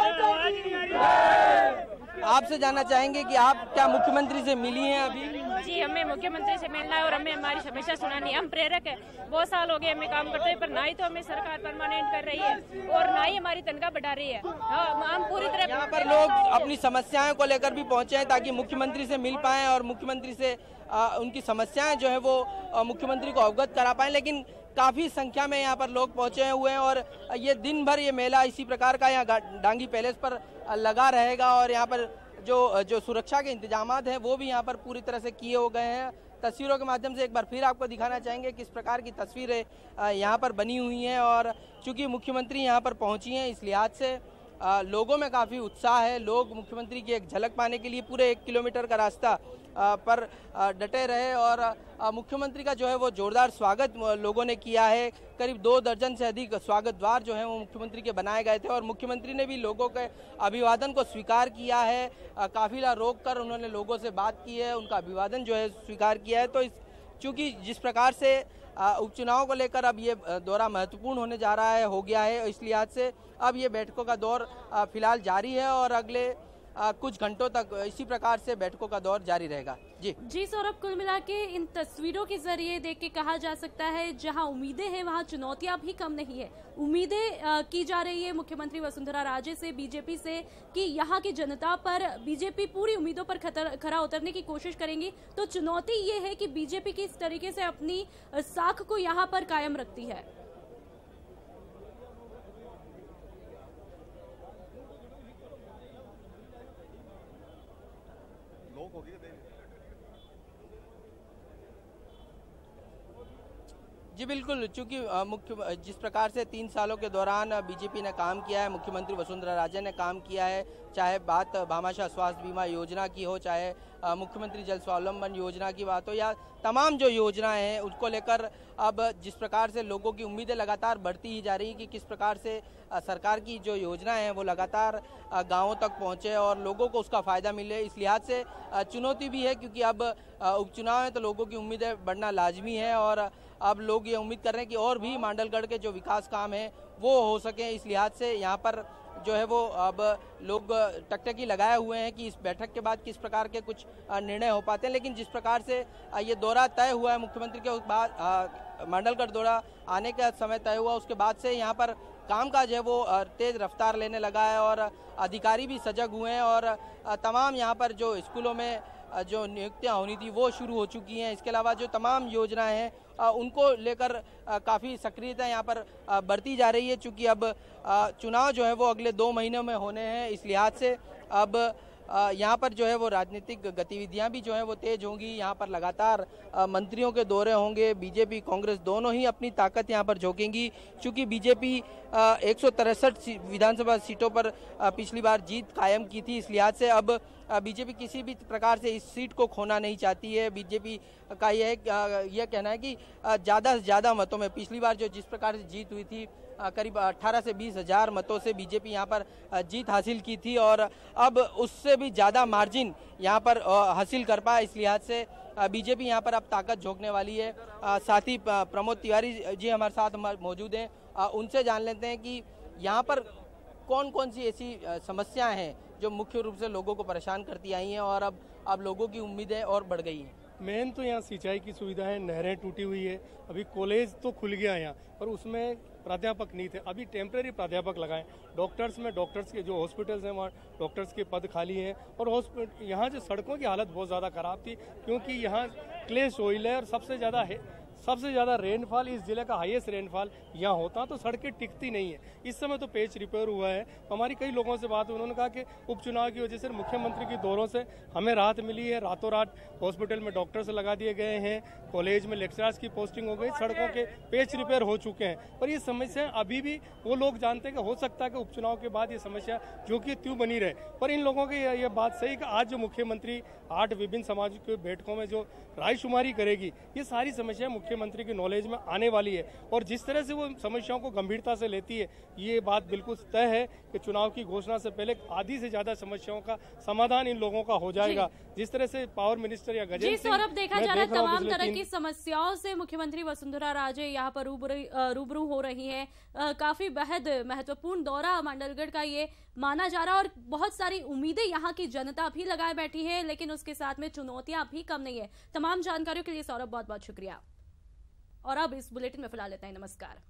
आपसे जानना चाहेंगे कि आप क्या मुख्यमंत्री से मिली हैं अभी? जी, हमें मुख्यमंत्री से मिलना है और हमें हमारी समस्या सुनानी है। हम प्रेरक है, बहुत साल हो गए हमें काम करते हैं, पर ना ही तो हमें सरकार परमानेंट कर रही है और ना ही हमारी तनख्वाह बढ़ा रही है। हम पूरी तरह यहाँ पर लोग अपनी समस्याओं को लेकर भी पहुंचे हैं ताकि मुख्यमंत्री से मिल पाएं और मुख्यमंत्री से उनकी समस्याएं जो है वो मुख्यमंत्री को अवगत करा पाएं। लेकिन काफ़ी संख्या में यहाँ पर लोग पहुंचे हुए हैं और ये दिन भर ये मेला इसी प्रकार का यहाँ डांगी पैलेस पर लगा रहेगा और यहाँ पर जो सुरक्षा के इंतजामात हैं वो भी यहाँ पर पूरी तरह से किए हो गए हैं। तस्वीरों के माध्यम से एक बार फिर आपको दिखाना चाहेंगे किस प्रकार की तस्वीरें यहाँ पर बनी हुई हैं और चूँकि मुख्यमंत्री यहाँ पर पहुँची हैं इस लिहाज से लोगों में काफ़ी उत्साह है। लोग मुख्यमंत्री की एक झलक पाने के लिए पूरे 1 किलोमीटर का रास्ता पर डटे रहे और मुख्यमंत्री का जो है वो जोरदार स्वागत लोगों ने किया है। करीब 2 दर्जन से अधिक स्वागत द्वार जो है वो मुख्यमंत्री के बनाए गए थे और मुख्यमंत्री ने भी लोगों के अभिवादन को स्वीकार किया है। काफिला रोक कर उन्होंने लोगों से बात की है, उनका अभिवादन जो है स्वीकार किया है। तो चूँकि जिस प्रकार से उपचुनाव को लेकर अब ये दौरा महत्वपूर्ण होने जा रहा है, हो गया है, इस लिहाज से अब ये बैठकों का दौर फिलहाल जारी है और अगले कुछ घंटों तक इसी प्रकार से बैठकों का दौर जारी रहेगा। जी सौरभ, कुल मिला के इन तस्वीरों के जरिए देख के कहा जा सकता है जहां उम्मीदें हैं वहां चुनौतियां भी कम नहीं है। उम्मीदें की जा रही है मुख्यमंत्री वसुंधरा राजे से, बीजेपी से, कि यहां की जनता पर बीजेपी पूरी उम्मीदों पर खरा उतरने की कोशिश करेंगी। तो चुनौती ये है कि बीजेपी किस तरीके से अपनी साख को यहाँ पर कायम रखती है। जी बिल्कुल, चूंकि जिस प्रकार से 3 सालों के दौरान बीजेपी ने काम किया है, मुख्यमंत्री वसुंधरा राजे ने काम किया है, चाहे बात भामाशाह स्वास्थ्य बीमा योजना की हो, चाहे मुख्यमंत्री जल स्वावलंबन योजना की बात हो, या तमाम जो योजनाएं हैं उसको लेकर अब जिस प्रकार से लोगों की उम्मीदें लगातार बढ़ती ही जा रही है कि किस प्रकार से सरकार की जो योजनाएं हैं वो लगातार गाँवों तक पहुँचे और लोगों को उसका फ़ायदा मिले। इस लिहाज से चुनौती भी है क्योंकि अब उपचुनाव है तो लोगों की उम्मीदें बढ़ना लाजमी है और अब लोग ये उम्मीद कर रहे हैं कि और भी मांडलगढ़ के जो विकास काम हैं वो हो सके। इस लिहाज से यहाँ पर जो है वो अब लोग टकटकी लगाए हुए हैं कि इस बैठक के बाद किस प्रकार के कुछ निर्णय हो पाते हैं। लेकिन जिस प्रकार से ये दौरा तय हुआ है मुख्यमंत्री के बाद मंडलगढ़ दौरा आने का समय तय हुआ, उसके बाद से यहाँ पर कामकाज है वो तेज रफ्तार लेने लगा है और अधिकारी भी सजग हुए हैं और तमाम यहाँ पर जो स्कूलों में जो नियुक्तियाँ होनी थी वो शुरू हो चुकी हैं। इसके अलावा जो तमाम योजनाएं हैं उनको लेकर काफ़ी सक्रियता यहाँ पर बढ़ती जा रही है। चूँकि अब चुनाव जो है वो अगले 2 महीनों में होने हैं, इस लिहाज से अब यहाँ पर जो है वो राजनीतिक गतिविधियाँ भी जो है वो तेज होंगी। यहाँ पर लगातार मंत्रियों के दौरे होंगे। बीजेपी कांग्रेस दोनों ही अपनी ताकत यहाँ पर झोंकेंगी। चूँकि बीजेपी 163 विधानसभा सीटों पर पिछली बार जीत कायम की थी, इस लिहाज से अब बीजेपी किसी भी प्रकार से इस सीट को खोना नहीं चाहती है। बीजेपी का यह कहना है कि ज़्यादा से ज़्यादा मतों में, पिछली बार जो जिस प्रकार से जीत हुई थी करीब 18 से 20 हज़ार मतों से बीजेपी यहाँ पर जीत हासिल की थी और अब उससे भी ज़्यादा मार्जिन यहाँ पर हासिल कर पाए। इस लिहाज से बीजेपी यहाँ पर अब ताकत झोंकने वाली है। साथ ही प्रमोद तिवारी जी हमारे साथ मौजूद हैं, उनसे जान लेते हैं कि यहाँ पर कौन कौन सी ऐसी समस्याएं हैं जो मुख्य रूप से लोगों को परेशान करती आई हैं और अब लोगों की उम्मीदें और बढ़ गई हैं। मेन तो यहाँ सिंचाई की सुविधा है, नहरें टूटी हुई है। अभी कॉलेज तो खुल गया यहाँ, पर उसमें प्राध्यापक नहीं थे, अभी टेम्परेरी प्राध्यापक लगाएं। डॉक्टर्स के जो हॉस्पिटल्स हैं वहाँ डॉक्टर्स के पद खाली हैं और यहाँ जो सड़कों की हालत बहुत ज़्यादा ख़राब थी, क्योंकि यहाँ क्ले सोइल है और सबसे ज़्यादा रेनफॉल, इस जिले का हाईएस्ट रेनफॉल यहाँ होता, तो सड़कें टिकती नहीं है। इस समय तो पेच रिपेयर हुआ है। हमारी कई लोगों से बात हुई, उन्होंने कहा कि उपचुनाव की वजह से मुख्यमंत्री की दौरों से हमें राहत मिली है। रातों रात हॉस्पिटल में डॉक्टर्स लगा दिए गए हैं, कॉलेज में लेक्चरर्स की पोस्टिंग हो गई, सड़कों के पेच रिपेयर हो चुके हैं। पर ये समस्या अभी भी वो लोग जानते हैं कि हो सकता है कि उपचुनाव के बाद ये समस्या जो कि त्यों बनी रहे। पर इन लोगों की ये बात सही कि आज जो मुख्यमंत्री 8 विभिन्न समाज के बैठकों में जो रायशुमारी करेगी, ये सारी समस्या मुख्यमंत्री की नॉलेज में आने वाली है और जिस तरह से वो समस्याओं को गंभीरता से लेती है, ये बात बिल्कुल तय है कि चुनाव की घोषणा से पहले आधी से ज्यादा समस्याओं का समाधान इन लोगों का हो जाएगा। जिस तरह से पावर मिनिस्टर या गजेंद्र सिंह, सौरभ, देखा जा रहा है तमाम तरह की समस्याओं से मुख्यमंत्री वसुंधरा राजे यहाँ पर रूबरू हो रही है। काफी बेहद महत्वपूर्ण दौरा मंडलगढ़ का ये माना जा रहा है और बहुत सारी उम्मीदें यहाँ की जनता भी लगाए बैठी है, लेकिन उसके साथ में चुनौतियां भी कम नहीं है। तमाम जानकारियों के लिए सौरभ बहुत बहुत शुक्रिया और अब इस बुलेटिन में फिलहाल लेते हैं। नमस्कार।